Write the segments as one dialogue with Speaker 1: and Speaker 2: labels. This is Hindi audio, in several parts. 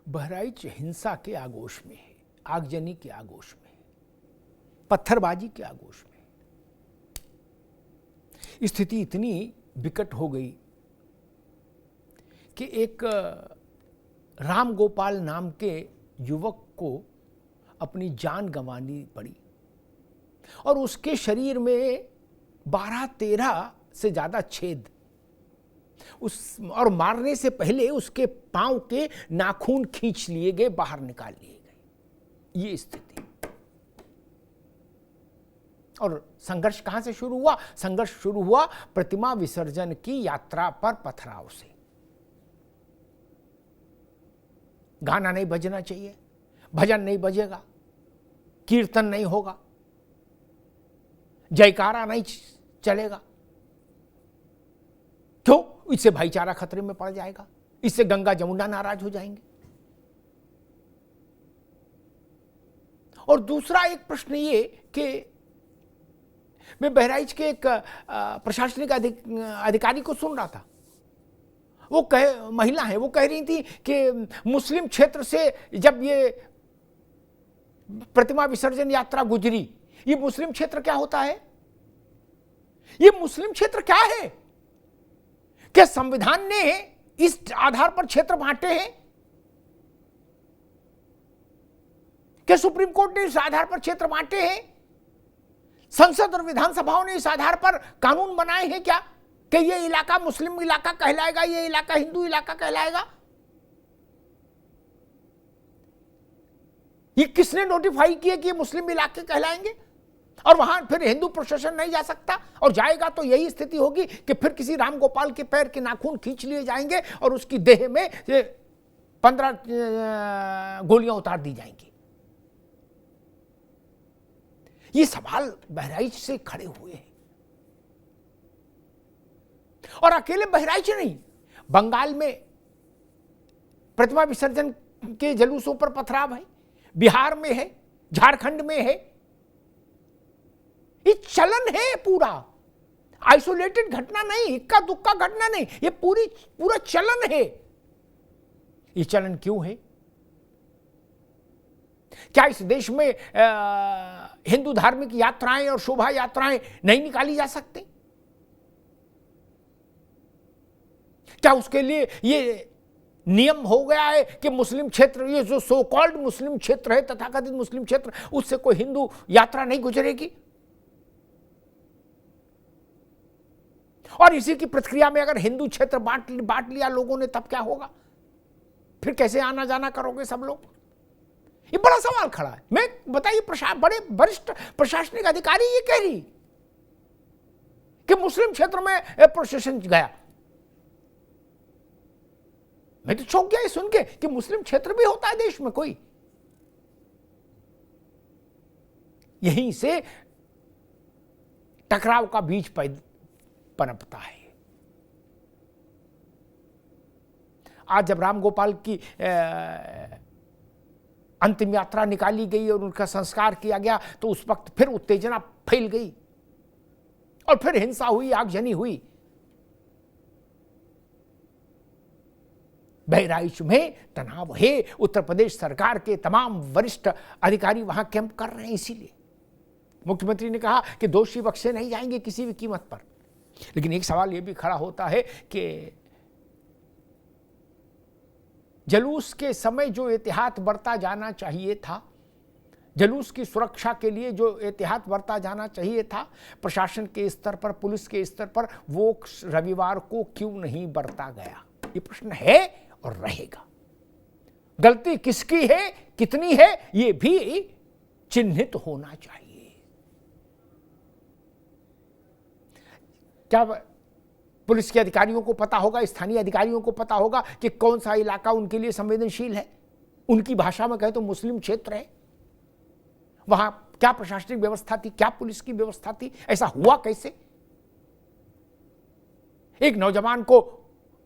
Speaker 1: बहराइच हिंसा के आगोश में है, आगजनी के आगोश में, पत्थरबाजी के आगोश में। स्थिति इतनी विकट हो गई कि एक राम गोपाल नाम के युवक को अपनी जान गंवानी पड़ी और उसके शरीर में 12-13 से ज्यादा छेद, और मारने से पहले उसके पांव के नाखून खींच लिए गए, बाहर निकाल लिए गए। ये स्थिति। और संघर्ष कहां से शुरू हुआ? संघर्ष शुरू हुआ प्रतिमा विसर्जन की यात्रा पर पथराव से। गाना नहीं बजना चाहिए, भजन नहीं बजेगा, कीर्तन नहीं होगा, जयकारा नहीं चलेगा। क्यों? इससे भाईचारा खतरे में पड़ जाएगा, इससे गंगा जमुना नाराज हो जाएंगे। और दूसरा एक प्रश्न ये कि मैं बहराइच के एक प्रशासनिक अधिकारी को सुन रहा था। वो महिला है, वो कह रही थी कि मुस्लिम क्षेत्र से जब ये प्रतिमा विसर्जन यात्रा गुजरी, ये मुस्लिम क्षेत्र क्या होता है? ये मुस्लिम क्षेत्र क्या है? क्या संविधान ने इस आधार पर क्षेत्र बांटे हैं? क्या सुप्रीम कोर्ट ने इस आधार पर क्षेत्र बांटे हैं? संसद और विधानसभाओं ने इस आधार पर कानून बनाए हैं क्या कि ये इलाका मुस्लिम इलाका कहलाएगा, ये इलाका हिंदू इलाका कहलाएगा? ये किसने नोटिफाई किए कि ये मुस्लिम इलाके कहलाएंगे? और वहां फिर हिंदू प्रशासन नहीं जा सकता, और जाएगा तो यही स्थिति होगी कि फिर किसी राम गोपाल के पैर के नाखून खींच लिए जाएंगे और उसकी देह में 15 गोलियां उतार दी जाएंगी। ये सवाल बहराइच से खड़े हुए हैं। और अकेले बहराइच नहीं, बंगाल में प्रतिमा विसर्जन के जुलूसों पर पथराव है, बिहार में है, झारखंड में है। ये चलन है, पूरा आइसोलेटेड घटना नहीं, इक्का दुक्का घटना नहीं, ये पूरा चलन है। ये चलन क्यों है? क्या इस देश में हिंदू धार्मिक यात्राएं और शोभा यात्राएं नहीं निकाली जा सकती? क्या उसके लिए ये नियम हो गया है कि मुस्लिम क्षेत्र, ये जो सो कॉल्ड मुस्लिम क्षेत्र है, तथाकथित मुस्लिम क्षेत्र, उससे कोई हिंदू यात्रा नहीं गुजरेगी? और इसी की प्रतिक्रिया में अगर हिंदू क्षेत्र बांट लिया लोगों ने, तब क्या होगा? फिर कैसे आना जाना करोगे सब लोग? ये बड़ा सवाल खड़ा है। मैं बताइए, बड़े वरिष्ठ प्रशासनिक अधिकारी ये कह रही कि मुस्लिम क्षेत्र में प्रोसेशन गया। मैं तो चौंक गया सुन के कि मुस्लिम क्षेत्र भी होता है देश में कोई। यहीं से टकराव का बीज पनपता है। आज जब राम गोपाल की अंतिम यात्रा निकाली गई और उनका संस्कार किया गया, तो उस वक्त फिर उत्तेजना फैल गई और फिर हिंसा हुई, आगजनी हुई। बहराइच में तनाव है। उत्तर प्रदेश सरकार के तमाम वरिष्ठ अधिकारी वहां कैंप कर रहे हैं। इसीलिए मुख्यमंत्री ने कहा कि दोषी बख्शे नहीं जाएंगे किसी भी कीमत पर। लेकिन एक सवाल यह भी खड़ा होता है कि जुलूस के समय जो एहतियात बरता जाना चाहिए था, जुलूस की सुरक्षा के लिए जो एहतियात बरता जाना चाहिए था प्रशासन के स्तर पर, पुलिस के स्तर पर, वो रविवार को क्यों नहीं बरता गया? ये प्रश्न है और रहेगा। गलती किसकी है, कितनी है, ये भी चिन्हित होना चाहिए। क्या पुलिस के अधिकारियों को पता होगा, स्थानीय अधिकारियों को पता होगा कि कौन सा इलाका उनके लिए संवेदनशील है? उनकी भाषा में कहे तो मुस्लिम क्षेत्र है। वहां क्या प्रशासनिक व्यवस्था थी, क्या पुलिस की व्यवस्था थी? ऐसा हुआ कैसे? एक नौजवान को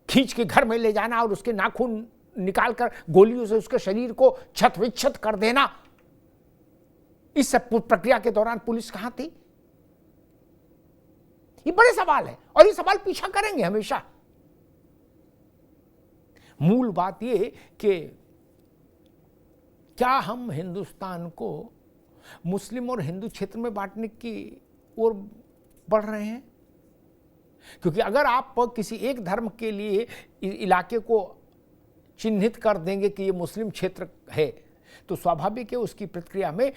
Speaker 1: खींच के घर में ले जाना और उसके नाखून निकालकर गोलियों से उसके शरीर को छत विच्छत कर देना, इस सब प्रक्रिया के दौरान पुलिस कहां थी? ये बड़े सवाल है और ये सवाल पीछा करेंगे हमेशा। मूल बात ये कि क्या हम हिंदुस्तान को मुस्लिम और हिंदू क्षेत्र में बांटने की ओर बढ़ रहे हैं? क्योंकि अगर आप किसी एक धर्म के लिए इलाके को चिन्हित कर देंगे कि ये मुस्लिम क्षेत्र है, तो स्वाभाविक है उसकी प्रतिक्रिया में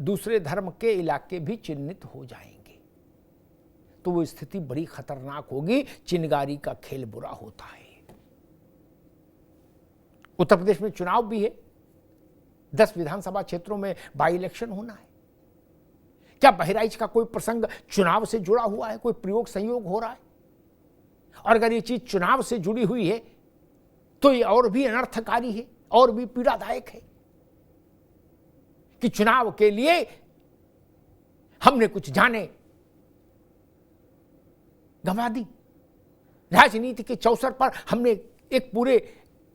Speaker 1: दूसरे धर्म के इलाके भी चिन्हित हो जाएंगे। तो वो स्थिति बड़ी खतरनाक होगी। चिनगारी का खेल बुरा होता है। उत्तर प्रदेश में चुनाव भी है, 10 विधानसभा क्षेत्रों में बाई इलेक्शन होना है। क्या बहराइच का कोई प्रसंग चुनाव से जुड़ा हुआ है? कोई प्रयोग संयोग हो रहा है? और अगर ये चीज चुनाव से जुड़ी हुई है तो ये और भी अनर्थकारी है, और भी पीड़ादायक है कि चुनाव के लिए हमने कुछ जाने गंवा दी। राजनीति के चौसर पर हमने एक पूरे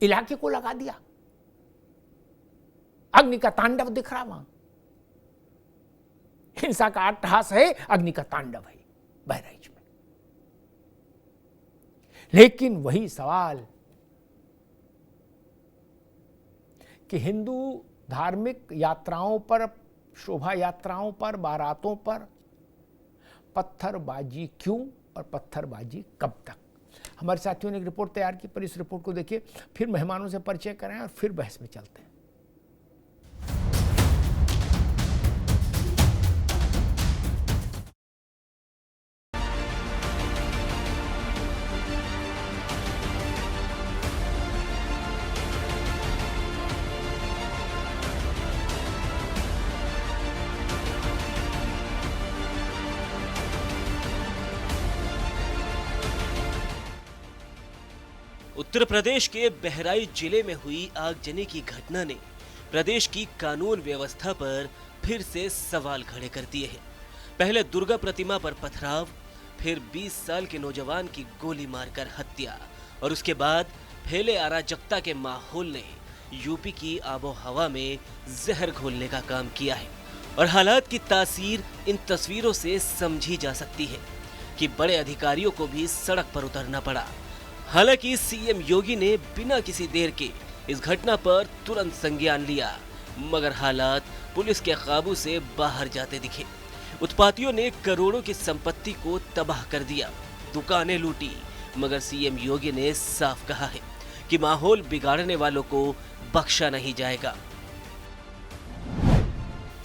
Speaker 1: इलाके को लगा दिया। अग्नि का तांडव दिख रहा वहां। हिंसा का अट्टहास है, अग्नि का तांडव है बहराइच में। लेकिन वही सवाल कि हिंदू धार्मिक यात्राओं पर, शोभा यात्राओं पर, बारातों पर पत्थरबाजी क्यों और पत्थरबाजी कब तक? हमारे साथियों ने एक रिपोर्ट तैयार की, पर इस रिपोर्ट को देखिए, फिर मेहमानों से परिचय कराएं और फिर बहस में चलते हैं।
Speaker 2: उत्तर प्रदेश के बहराइच जिले में हुई आगजनी की घटना ने प्रदेश की कानून व्यवस्था पर फिर से सवाल खड़े कर दिए हैं। पहले दुर्गा प्रतिमा पर पथराव, फिर 20 साल के नौजवान की गोली मारकर हत्या, और उसके बाद फैले अराजकता के माहौल ने यूपी की आबो हवा में जहर घोलने का काम किया है। और हालात की तासीर इन तस्वीरों से समझी जा सकती है कि बड़े अधिकारियों को भी सड़क पर उतरना पड़ा। हालांकि सीएम योगी ने बिना किसी देर के इस घटना पर तुरंत संज्ञान लिया, मगर हालात पुलिस के काबू से बाहर जाते दिखे। उत्पातियों ने करोड़ों की संपत्ति को तबाह कर दिया, दुकानें लूटी, मगर सीएम योगी ने साफ कहा है कि माहौल बिगाड़ने वालों को बख्शा नहीं जाएगा।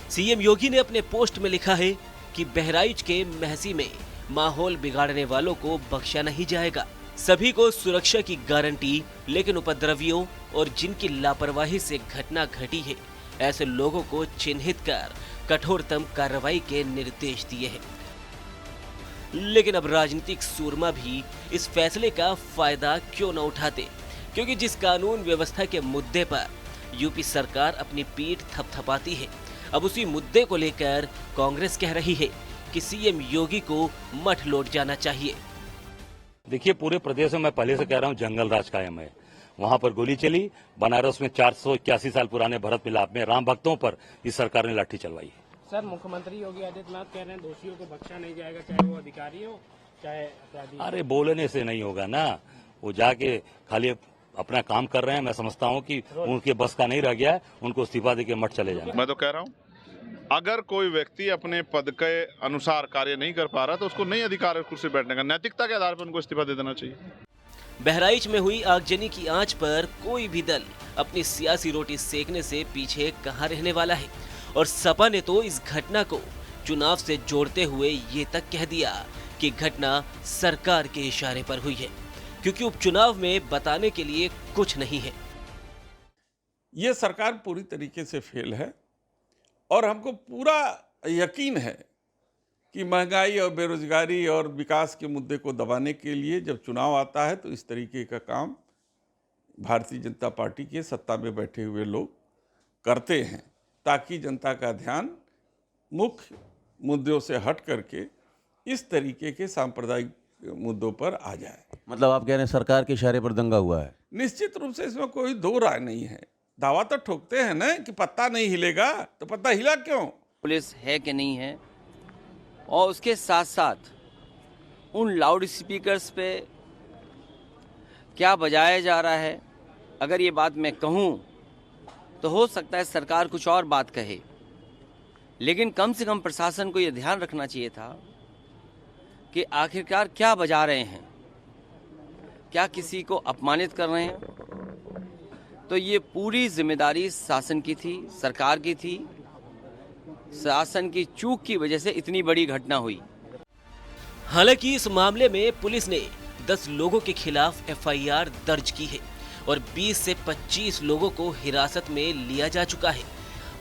Speaker 2: सीएम योगी ने अपने पोस्ट में लिखा है कि बहराइच के महसी में माहौल बिगाड़ने वालों को बख्शा नहीं जाएगा। सभी को सुरक्षा की गारंटी, लेकिन उपद्रवियों और जिनकी लापरवाही से घटना घटी है, ऐसे लोगों को चिन्हित कर कठोरतम कार्रवाई के निर्देश दिए हैं। लेकिन अब राजनीतिक सूरमा भी इस फैसले का फायदा क्यों न उठाते, क्योंकि जिस कानून व्यवस्था के मुद्दे पर यूपी सरकार अपनी पीठ थपथपाती है, अब उसी मुद्दे को लेकर कांग्रेस कह रही है कि सीएम योगी को मठ लौट जाना चाहिए।
Speaker 3: देखिए, पूरे प्रदेश में मैं पहले से कह रहा हूं, जंगल राज कायम है। वहां पर गोली चली। बनारस में 481 साल पुराने भरत मिलाप में राम भक्तों पर इस सरकार ने लाठी चलवाई है।
Speaker 4: सर, मुख्यमंत्री योगी आदित्यनाथ कह रहे हैं दोषियों को बख्शा नहीं जाएगा, चाहे वो अधिकारी हो चाहे अपराधी।
Speaker 3: अरे बोलने से नहीं होगा ना, वो जाके खाली अपना काम कर रहे हैं। मैं समझता हूँ कि उनके बस का नहीं रह गया है, उनको इस्तीफा देके मठ चले जाना।
Speaker 5: मैं तो कह रहा हूँ, अगर कोई व्यक्ति अपने पद के अनुसार कार्य नहीं कर पा रहा तो उसको नहीं अधिकार है कुर्सी बैठने का। नैतिकता के आधार पर उनको इस्तीफा दे देना चाहिए।
Speaker 2: बहराइच में हुई आगजनी की आंच पर कोई भी दल अपनी सियासी रोटी सेकने से पीछे कहां रहने वाला है। और सपा ने तो इस घटना को चुनाव से जोड़ते हुए ये तक कह दिया कि घटना सरकार के इशारे पर हुई है, क्योंकि उपचुनाव में बताने के लिए कुछ नहीं है।
Speaker 6: ये सरकार पूरी तरीके से फेल है और हमको पूरा यकीन है कि महंगाई और बेरोजगारी और विकास के मुद्दे को दबाने के लिए जब चुनाव आता है तो इस तरीके का काम भारतीय जनता पार्टी के सत्ता में बैठे हुए लोग करते हैं, ताकि जनता का ध्यान मुख्य मुद्दों से हट करके इस तरीके के सांप्रदायिक मुद्दों पर आ जाए।
Speaker 7: मतलब आप कह रहे हैं सरकार के इशारे पर दंगा हुआ है?
Speaker 6: निश्चित रूप से इसमें कोई दो राय नहीं है। दावा तो ठोकते हैं ना कि पत्ता नहीं हिलेगा, तो पत्ता हिला क्यों?
Speaker 8: पुलिस है कि नहीं है, और उसके साथ साथ उन लाउड स्पीकर्स पे क्या बजाया जा रहा है। अगर ये बात मैं कहूँ तो हो सकता है सरकार कुछ और बात कहे, लेकिन कम से कम प्रशासन को यह ध्यान रखना चाहिए था कि आखिरकार क्या बजा रहे हैं, क्या किसी को अपमानित कर रहे हैं। तो ये पूरी जिम्मेदारी शासन की थी, सरकार की थी। शासन की चूक की वजह से इतनी बड़ी घटना हुई।
Speaker 2: हालांकि इस मामले में पुलिस ने 10 लोगों के खिलाफ एफआईआर दर्ज की है और 20 से 25 लोगों को हिरासत में लिया जा चुका है,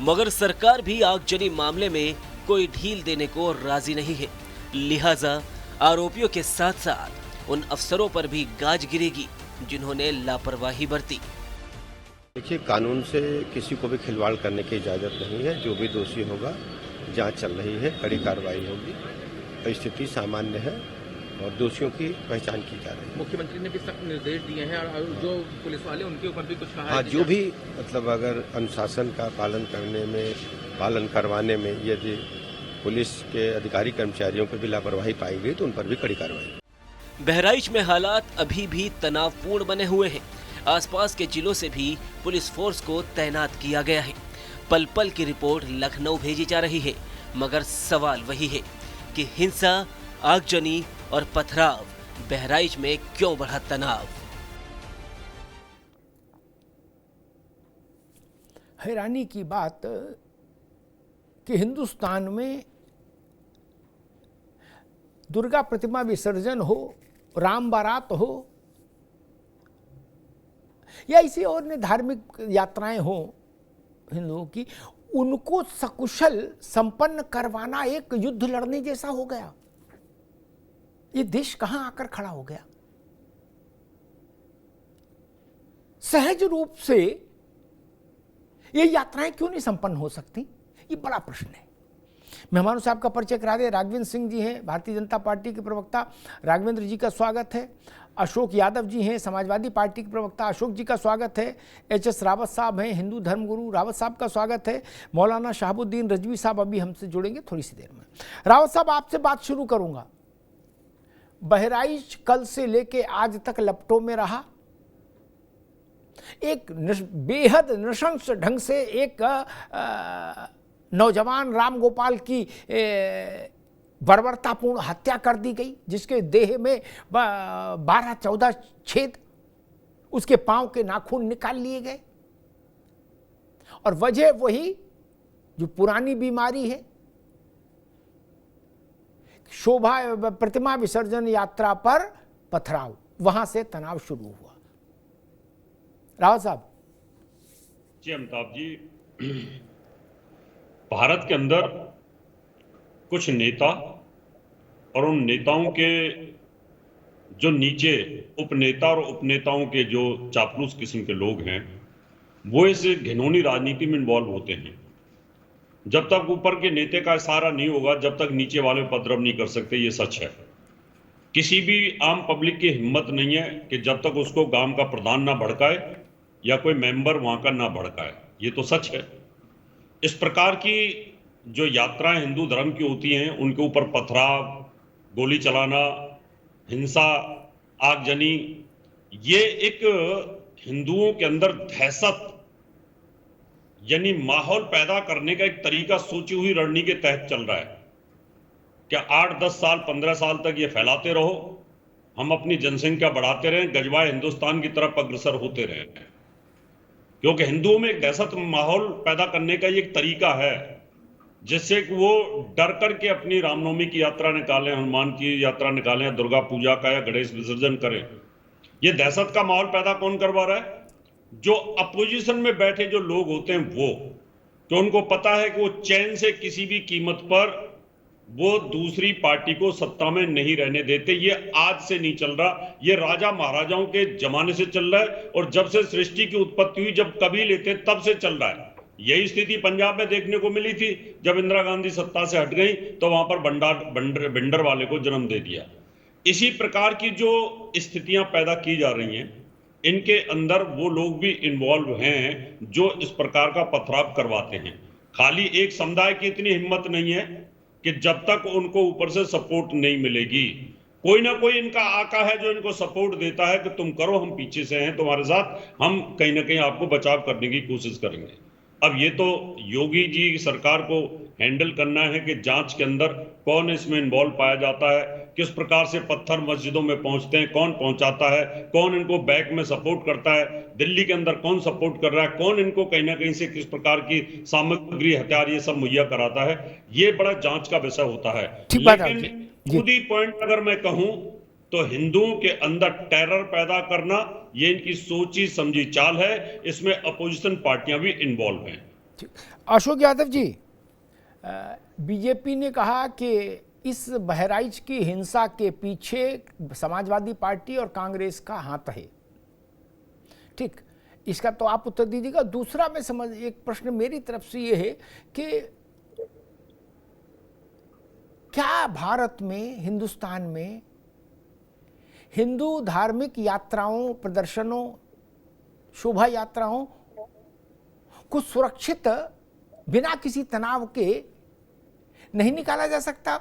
Speaker 2: मगर सरकार भी आगजनी मामले में कोई ढील देने को राजी नहीं है। लिहाजा आरोपियों के साथ साथ उन अफसरों पर भी गाज गिरेगी जिन्होंने लापरवाही बरती।
Speaker 9: देखिए, कानून से किसी को भी खिलवाड़ करने की इजाजत नहीं है। जो भी दोषी होगा, जांच चल रही है, कड़ी कार्रवाई होगी। स्थिति सामान्य है और दोषियों की पहचान की जा रही है।
Speaker 10: मुख्यमंत्री ने भी सख्त निर्देश दिए हैं और जो पुलिस वाले उनके ऊपर भी कुछ कहा
Speaker 9: हाँ,
Speaker 10: है।
Speaker 9: जो भी मतलब अगर अनुशासन का पालन करवाने में यदि पुलिस के अधिकारी कर्मचारियों पर भी लापरवाही पाई गई तो उन पर भी कड़ी कार्रवाई।
Speaker 2: बहराइच में हालात अभी भी तनावपूर्ण बने हुए हैं। आसपास के जिलों से भी पुलिस फोर्स को तैनात किया गया है। पल पल की रिपोर्ट लखनऊ भेजी जा रही है, मगर सवाल वही है कि हिंसा, आगजनी और पथराव बहराइच में क्यों बढ़ा तनाव।
Speaker 1: हैरानी की बात कि हिंदुस्तान में दुर्गा प्रतिमा विसर्जन हो, राम बारात हो या इसी और धार्मिक यात्राएं हो हिंदुओं की, उनको सकुशल संपन्न करवाना एक युद्ध लड़ने जैसा हो गया। ये देश कहां आकर खड़ा हो गया? सहज रूप से ये यात्राएं क्यों नहीं संपन्न हो सकती? ये बड़ा प्रश्न है। मेहमानों से आपका परिचय करा दे। राघवेंद्र सिंह जी हैं, भारतीय जनता पार्टी के प्रवक्ता, राघवेंद्र जी का स्वागत है। अशोक यादव जी हैं, समाजवादी पार्टी के प्रवक्ता, अशोक जी का स्वागत है। एच.एस. रावत साहब हैं, हिंदू धर्मगुरु, रावत साहब का स्वागत है। मौलाना शहाबुद्दीन रजवी साहब अभी हमसे जुड़ेंगे थोड़ी सी देर में। रावत साहब, आपसे बात शुरू करूंगा। बहराइच कल से लेके आज तक लपटों में रहा। एक बेहद नृशंस ढंग से एक नौजवान राम गोपाल की बर्बरतापूर्ण हत्या कर दी गई, जिसके देह में 12-14 छेद, उसके पांव के नाखून निकाल लिए गए। और वजह वही जो पुरानी बीमारी है, शोभा प्रतिमा विसर्जन यात्रा पर पथराव, वहां से तनाव शुरू हुआ। रावत साहब
Speaker 11: जी, अमिताभ जी, भारत के अंदर कुछ नेता और उन नेताओं के जो नीचे उपनेता और उपनेताओं के जो चापलूस किस्म के लोग हैं, वो इस घिनौनी राजनीति में इन्वॉल्व होते हैं। जब तक ऊपर के नेता का इशारा नहीं होगा, जब तक नीचे वाले उपद्रव नहीं कर सकते, ये सच है। किसी भी आम पब्लिक की हिम्मत नहीं है कि जब तक उसको गांव का प्रधान ना भड़काए या कोई मेंबर वहां का ना भड़काए, ये तो सच है। इस प्रकार की जो यात्राएं हिंदू धर्म की होती हैं, उनके ऊपर पथराव, गोली चलाना, हिंसा, आगजनी, ये एक हिंदुओं के अंदर दहशत यानी माहौल पैदा करने का एक तरीका सोची हुई रणनीति के तहत चल रहा है। क्या 8-10 साल 15 साल तक ये फैलाते रहो, हम अपनी जनसंख्या बढ़ाते रहें, गजवाए हिंदुस्तान की तरफ अग्रसर होते रहें, क्योंकि हिंदुओं में एक दहशत माहौल पैदा करने का ये एक तरीका है, जिससे कि वो डर करके अपनी रामनवमी की यात्रा निकालें, हनुमान की यात्रा निकालें, दुर्गा पूजा का या गणेश विसर्जन करें। ये दहशत का माहौल पैदा कौन करवा रहा है? जो अपोजिशन में बैठे जो लोग होते हैं वो, तो उनको पता है कि वो चैन से किसी भी कीमत पर वो दूसरी पार्टी को सत्ता में नहीं रहने देते। ये आज से नहीं चल रहा, ये राजा महाराजाओं के जमाने से चल रहा है, और जब से सृष्टि की उत्पत्ति हुई, जब कभी लेते तब से चल रहा है। यही स्थिति पंजाब में देखने को मिली थी। जब इंदिरा गांधी सत्ता से हट गई तो वहां पर बंडर वाले को जन्म दे दिया। इसी प्रकार की जो स्थितियां पैदा की जा रही हैं, इनके अंदर वो लोग भी इन्वॉल्व हैं जो इस प्रकार का पथराव करवाते हैं। खाली एक समुदाय की इतनी हिम्मत नहीं है कि जब तक उनको ऊपर से सपोर्ट नहीं मिलेगी, कोई ना कोई इनका आका है जो इनको सपोर्ट देता है कि तुम करो, हम पीछे से हैं तुम्हारे साथ, हम कहीं ना कहीं आपको बचाव करने की कोशिश करेंगे। अब ये तो योगी जी सरकार को हैंडल करना है कि जांच के अंदर कौन इसमें इन्वॉल्व पाया जाता है, किस प्रकार से पत्थर मस्जिदों में पहुंचते हैं, कौन पहुंचाता है, कौन इनको बैक में सपोर्ट करता है, दिल्ली के अंदर कौन सपोर्ट कर रहा है, कौन इनको कहीं ना कहीं से किस प्रकार की सामग्री, हथियार ये सब मुहैया कराता है, ये बड़ा जांच का विषय होता है। लेकिन खुद ही पॉइंट अगर मैं कहूं तो हिंदुओं के अंदर टेरर पैदा करना ये इनकी सोची समझी चाल है, इसमें अपोजिशन पार्टियां भी इन्वॉल्व हैं।
Speaker 1: अशोक यादव जी, बीजेपी ने कहा कि इस बहराइच की हिंसा के पीछे समाजवादी पार्टी और कांग्रेस का हाथ है। ठीक, इसका तो आप उत्तर दीजिएगा। दूसरा मैं समझ, एक प्रश्न मेरी तरफ से ये है कि क्या भारत में, हिंदुस्तान में हिंदू धार्मिक यात्राओं, प्रदर्शनों, शोभा यात्राओं को सुरक्षित बिना किसी तनाव के नहीं निकाला जा सकता?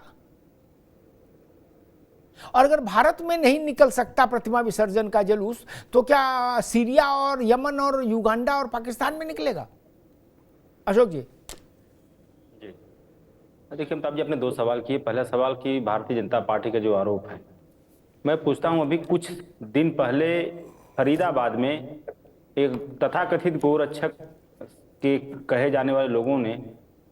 Speaker 1: और अगर भारत में नहीं निकल सकता प्रतिमा विसर्जन का जुलूस, तो क्या सीरिया और यमन और युगांडा और पाकिस्तान में निकलेगा? अशोक जी।
Speaker 12: देखिए अमिताभ जी, आपने दो सवाल किए। पहला सवाल कि भारतीय जनता पार्टी का जो आरोप है, मैं पूछता हूं, अभी कुछ दिन पहले फरीदाबाद में एक तथाकथित गोरक्षक के कहे जाने वाले लोगों ने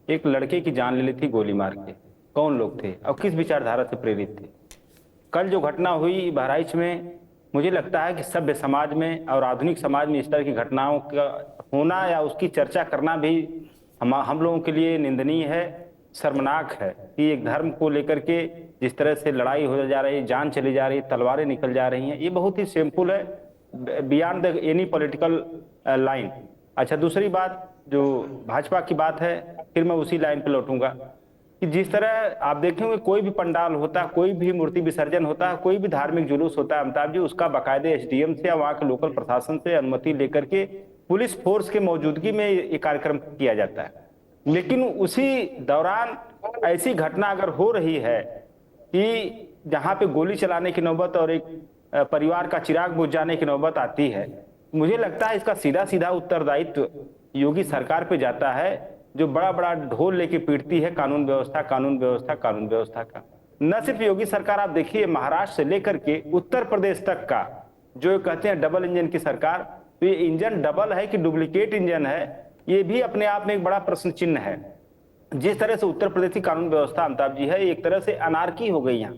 Speaker 12: एक लड़के की जान ले ली थी गोली मार के। कौन लोग थे और किस विचारधारा से प्रेरित थे? कल जो घटना हुई बहराइच में, मुझे लगता है कि सभ्य समाज में और आधुनिक समाज में इस तरह की घटनाओं का होना या उसकी चर्चा करना भी हम लोगों के लिए निंदनीय है, शर्मनाक है कि एक धर्म को लेकर के जिस तरह से लड़ाई हो जा रही है, जान चली जा रही है, तलवारें निकल जा रही हैं, ये बहुत ही शेमफुल है, beyond the any political line. अच्छा, दूसरी बात जो भाजपा की बात है, फिर मैं उसी लाइन पे लौटूंगा कि जिस तरह आप देखेंगे कोई भी पंडाल होता, कोई भी मूर्ति विसर्जन होता, कोई भी धार्मिक जुलूस होता है अमिताभ जी, उसका बाकायदे एसडीएम से या वहाँ के लोकल प्रशासन से अनुमति लेकर के पुलिस फोर्स के मौजूदगी में ये कार्यक्रम किया जाता है। लेकिन उसी दौरान ऐसी घटना अगर हो रही है कि जहां पे गोली चलाने की नौबत और एक परिवार का चिराग बुझ जाने की नौबत आती है, मुझे लगता है इसका सीधा सीधा उत्तरदायित्व योगी सरकार पे जाता है, जो बड़ा बड़ा ढोल लेके पीटती है कानून व्यवस्था, कानून व्यवस्था, कानून व्यवस्था का। न सिर्फ योगी सरकार, आप देखिए महाराष्ट्र से लेकर के उत्तर प्रदेश तक का जो कहते हैं डबल इंजन की सरकार, तो ये इंजन डबल है कि डुप्लीकेट इंजन है, ये भी अपने आप में एक बड़ा प्रश्न चिन्ह है। जिस तरह से उत्तर प्रदेश की कानून व्यवस्था अमिताभ जी है, एक तरह से अनार्की हो गई यहाँ,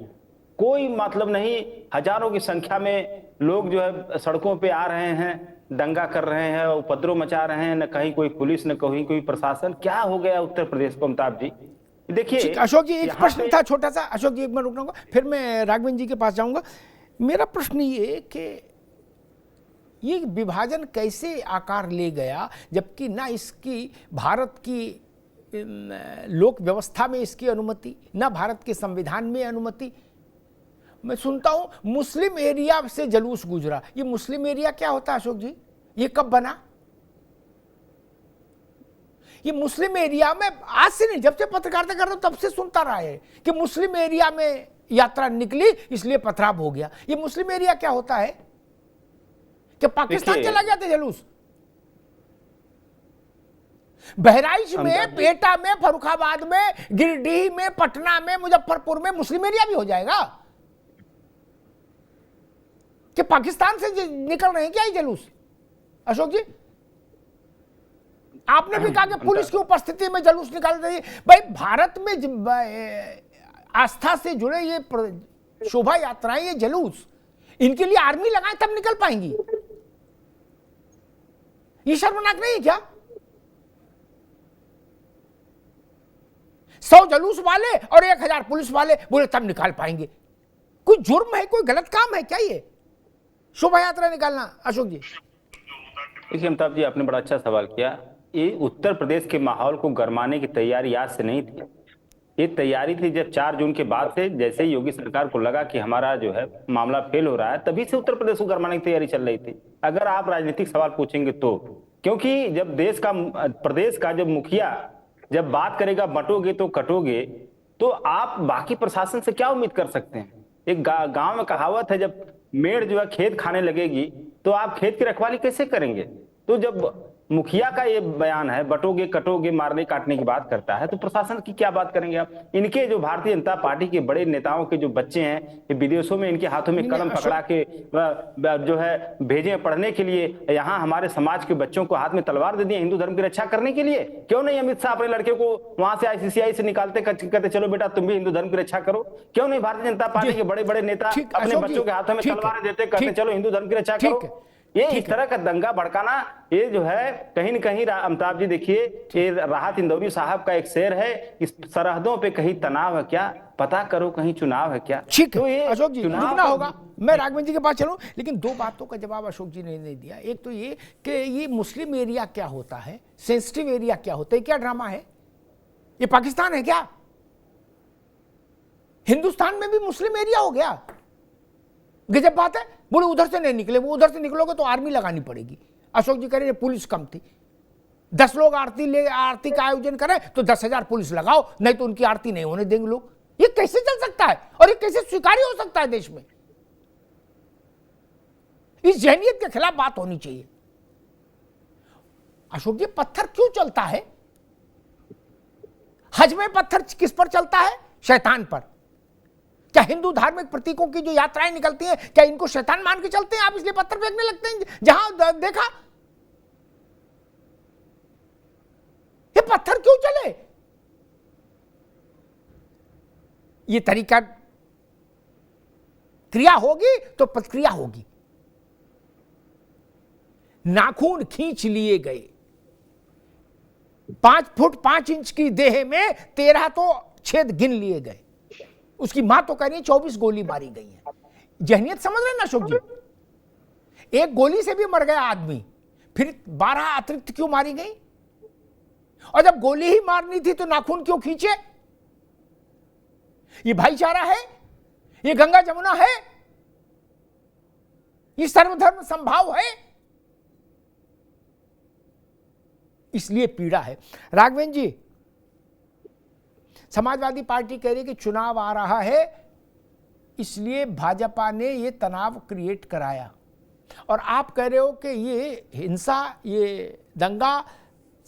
Speaker 12: कोई मतलब नहीं, हजारों की संख्या में लोग जो है सड़कों पे आ रहे हैं, दंगा कर रहे हैं, उपद्रव मचा रहे हैं, न कहीं कोई पुलिस न कहीं कोई प्रशासन। क्या हो गया उत्तर प्रदेश को अमिताभ जी? देखिए
Speaker 1: अशोक जी, एक प्रश्न था छोटा सा। अशोक जी, एक मिनट रुकूंगा, फिर मैं राघवेंद्र जी के पास जाऊंगा। मेरा प्रश्न ये कि ये विभाजन कैसे आकार ले गया, जबकि ना इसकी भारत की लोक व्यवस्था में इसकी अनुमति, ना भारत के संविधान में अनुमति। मैं सुनता हूं मुस्लिम एरिया से जुलूस गुजरा। ये मुस्लिम एरिया क्या होता है अशोक जी? ये कब बना? ये मुस्लिम एरिया में आज से नहीं, जब से पत्रकारिता करता हूं तब से सुनता रहा है कि मुस्लिम एरिया में यात्रा निकली इसलिए पथराव हो गया। ये मुस्लिम एरिया क्या होता है कि पाकिस्तान चला गया था जुलूस? बहराइच में, पेटा में, फर्रुखाबाद में, गिरिडीह में, पटना में, मुजफ्फरपुर में मुस्लिम एरिया भी हो जाएगा कि पाकिस्तान से निकल रहे हैं क्या ये जुलूस? अशोक जी, आपने भी कहा कि पुलिस की उपस्थिति में जुलूस निकाल रही है। भाई भारत में आस्था से जुड़े ये शोभा यात्राएं, ये जुलूस, इनके लिए आर्मी लगाए तब निकल पाएंगी। ये शर्मनाक नहीं है क्या? 100 जुलूस वाले और 1000 पुलिस वाले बोले तब निकाल पाएंगे। कोई जुर्म है, कोई गलत काम है क्या ये शोभा यात्रा निकालना? अशोक जी।
Speaker 12: देखिए अमिताभ जी, आपने बड़ा अच्छा सवाल किया। ये उत्तर प्रदेश के माहौल को गरमाने की तैयारी आज से नहीं थी। ये तैयारी थी जब 4 जून के बाद से, जैसे योगी सरकार को लगा कि हमारा जो है मामला फेल हो रहा है, तभी से उत्तर प्रदेश को गरमाने की तैयारी चल रही थी। अगर आप राजनीतिक सवाल पूछेंगे तो, क्योंकि जब प्रदेश का जब मुखिया जब बात करेगा बंटोगे तो कटोगे, तो आप बाकी प्रशासन से क्या उम्मीद कर सकते हैं? एक गांव में कहावत है, जब मेड़ जो है खेत खाने लगेगी तो आप खेत की रखवाली कैसे करेंगे? तो जब मुखिया का ये बयान है, बटोगे कटोगे मारने काटने की बात करता है, तो प्रशासन की क्या बात करेंगे आप? इनके जो भारतीय जनता पार्टी के बड़े नेताओं के जो बच्चे हैं, ये विदेशों में इनके हाथों में कलम पकड़ा के जो है भेजे पढ़ने के लिए, यहाँ हमारे समाज के बच्चों को हाथ में तलवार दे दिए हिंदू धर्म की रक्षा करने के लिए। क्यों नहीं अमित शाह अपने लड़के को वहां से ICCI से निकालते, कहते चलो बेटा तुम भी हिंदू धर्म की रक्षा करो? क्यों नहीं भारतीय जनता पार्टी के बड़े बड़े नेता अपने बच्चों के हाथों में तलवारें देते, कहते चलो हिंदू धर्म की रक्षा करो? ये इस तरह का दंगा भड़काना, ये जो है कहीं न कहीं अमिताभ जी देखिए, ये राहत इंदौरी साहब का एक शेर है, इस सरहदों पे कहीं तनाव है क्या, पता करो कहीं चुनाव है क्या।
Speaker 1: ठीक
Speaker 12: तो
Speaker 1: है अशोक जी, रुकना होगा, मैं राघवेंद्र जी के पास चलूं, लेकिन दो बातों का जवाब अशोक जी ने नहीं दिया। एक तो ये कि ये मुस्लिम एरिया क्या होता है, सेंसिटिव एरिया क्या होता है, क्या ड्रामा है? ये पाकिस्तान है क्या? हिंदुस्तान में भी मुस्लिम एरिया हो गया, गजब बात है। बोले उधर से नहीं निकले, वो उधर से निकलोगे तो आर्मी लगानी पड़ेगी। अशोक जी कह रहे पुलिस कम थी, 10 लोग आरती का आयोजन करें तो 10,000 पुलिस लगाओ, नहीं तो उनकी आरती नहीं होने देंगे लोग। ये कैसे चल सकता है और ये कैसे स्वीकार्य हो सकता है देश में? इस जहनियत के खिलाफ बात होनी चाहिए। अशोक जी, पत्थर क्यों चलता है? हज में पत्थर किस पर चलता है? शैतान पर। क्या हिंदू धार्मिक प्रतीकों की जो यात्राएं निकलती हैं, क्या इनको शैतान मान के चलते हैं आप, इसलिए पत्थर फेंकने लगते हैं जहां देखा? ये पत्थर क्यों चले? ये तरीका, क्रिया होगी तो प्रतिक्रिया होगी। नाखून खींच लिए गए, 5 फुट 5 इंच की देह में 13 तो छेद गिन लिए गए। उसकी मां तो कह रही है 24 गोली मारी गई है। जहनियत समझ रहे हैं ना अशोक जी? एक गोली से भी मर गया आदमी, फिर 12 अतिरिक्त क्यों मारी गई? और जब गोली ही मारनी थी तो नाखून क्यों खींचे? ये भाईचारा है? ये गंगा जमुना है? ये सर्वधर्म संभाव है? इसलिए पीड़ा है। राघवेंद्र जी, समाजवादी पार्टी कह रही है कि चुनाव आ रहा है, इसलिए भाजपा ने ये तनाव क्रिएट कराया, और आप कह रहे हो कि ये हिंसा, ये दंगा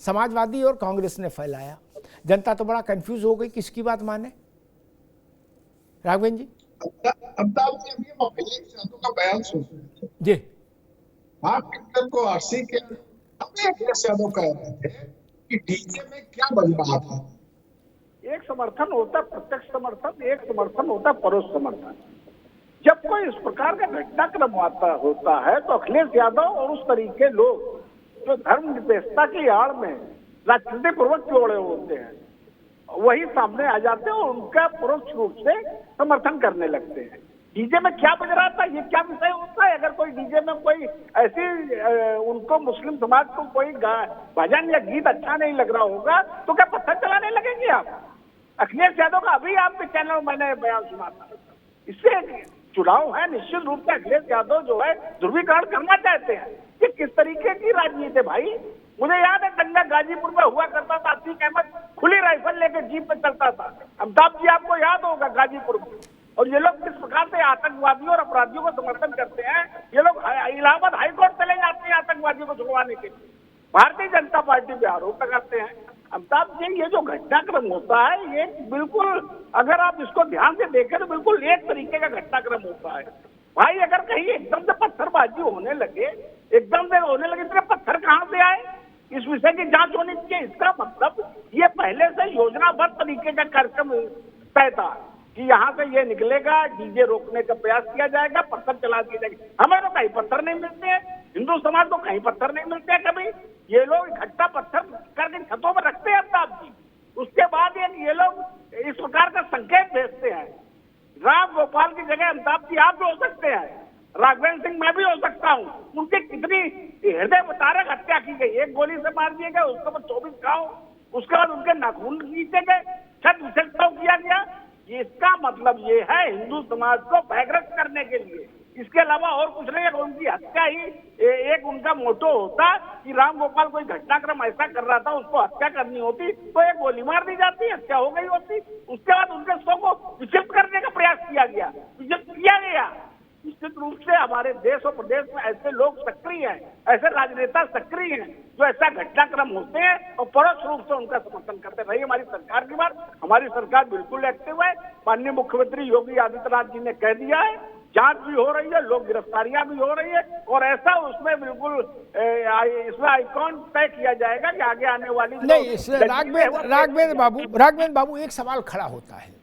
Speaker 1: समाजवादी और कांग्रेस ने फैलाया। जनता तो बड़ा कंफ्यूज हो गई, किसकी बात माने? राघवेंद्र जी,
Speaker 13: अमिताभ जी, अभी हम अखिलेश यादव का बयान सुन रहे थे
Speaker 1: जी।
Speaker 13: आप को आरसी के अपने अखिलेश यादव कह रहे थे कि डीजे में क्या बज रहा था।
Speaker 14: एक समर्थन होता है प्रत्यक्ष समर्थन, एक समर्थन होता है परोक्ष समर्थन। जब कोई इस प्रकार का घटनाक्रम होता है तो अखिलेश यादव और उस तरीके लोग जो धर्मनिरपेक्षता की आड़ में राजनीति पूर्वक जोड़े होते हैं, वही सामने आ जाते हैं और उनका परोक्ष रूप से समर्थन करने लगते हैं। डीजे में क्या बज रहा था, ये क्या विषय होता है? अगर कोई डीजे में कोई ऐसी उनको मुस्लिम समाज को कोई भजन या गीत अच्छा नहीं लग रहा होगा तो क्या पत्थर चलाने लगेंगे आप? अखिलेश यादव का अभी आपके चैनल में मैंने बयान सुना था। इससे चुनाव है, निश्चित रूप से अखिलेश यादव जो है ध्रुवीकरण करना चाहते हैं। कि किस तरीके की राजनीति है भाई? मुझे याद है दंगा गाजीपुर में हुआ करता था, अतीक अहमद खुली राइफल लेकर जीप पे चलता था। अमिताभ जी, आपको याद होगा गाजीपुर में। और ये लोग किस प्रकार से आतंकवादियों और अपराधियों को समर्थन करते हैं। ये लोग इलाहाबाद हाईकोर्ट चले जाते हैं आतंकवादियों को छुड़वाने के लिए। भारतीय जनता पार्टी पे आरोप लगाते हैं। अमिताभ जी, ये जो घटनाक्रम होता है, ये बिल्कुल, अगर आप इसको ध्यान से देखें तो बिल्कुल एक तरीके का घटनाक्रम होता है भाई। अगर कहीं एकदम से पत्थरबाजी होने लगे, तो पत्थर कहां से आए? इस विषय की जांच होनी चाहिए। इसका मतलब ये पहले से योजनाबद्ध तरीके का कार्यक्रम तय था कि यहाँ से ये निकलेगा, डीजे रोकने का प्रयास किया जाएगा, पत्थर चला दिए जाएंगे। हमें तो कहीं पत्थर नहीं मिलते हैं, हिंदू समाज को कहीं पत्थर नहीं मिलते हैं कभी। ये लोग इकट्ठा पत्थर करके छतों में रखते हैं अमिताभ जी। उसके बाद ये लोग इस प्रकार का संकेत भेजते हैं। राम गोपाल की जगह अमिताभ जी आप भी हो सकते हैं, राघवेंद्र सिंह मैं भी हो सकता हूँ। उनकी कितनी हृदय विदारक हत्या की गई, एक गोली से मार दिए गए, उसके बाद 24 घाव, उसके बाद उनके नाखून खींचे गए, छत विसर्जन किया गया। इसका मतलब ये है हिंदू समाज को भयग्रस्त करने के लिए, इसके अलावा और कुछ नहीं है। उनकी हत्या ही एक उनका मोटो होता कि राम गोपाल कोई घटनाक्रम ऐसा कर रहा था, उसको हत्या करनी होती तो एक गोली मार दी जाती, हत्या हो गई होती। उसके बाद उनके शव को विचलित करने का प्रयास किया गया, विचलित किया गया। निश्चित निश्चित रूप से हमारे देश और प्रदेश में ऐसे लोग सक्रिय हैं, ऐसे राजनेता सक्रिय हैं जो ऐसा घटनाक्रम होते हैं और परोक्ष रूप से उनका समर्थन करते रही हमारी सरकार की बात। हमारी सरकार बिल्कुल एक्टिव है। माननीय मुख्यमंत्री योगी आदित्यनाथ जी ने कह दिया है, जांच भी हो रही है, लोग गिरफ्तारियां भी हो रही है और ऐसा उसमें बिल्कुल इसमें आइकॉन तय किया जाएगा कि आगे आने वाली
Speaker 1: नहीं। राघवेंद्र बाबू एक सवाल खड़ा होता है,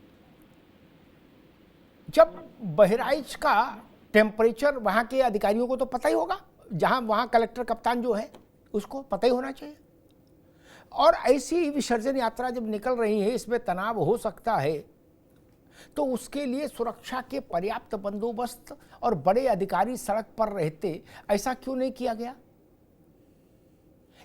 Speaker 1: जब बहराइच का टेम्परेचर वहां के अधिकारियों को तो पता ही होगा, जहां वहां कलेक्टर कप्तान जो है उसको पता ही होना चाहिए, और ऐसी विसर्जन यात्रा जब निकल रही है इसमें तनाव हो सकता है, तो उसके लिए सुरक्षा के पर्याप्त बंदोबस्त और बड़े अधिकारी सड़क पर रहते, ऐसा क्यों नहीं किया गया?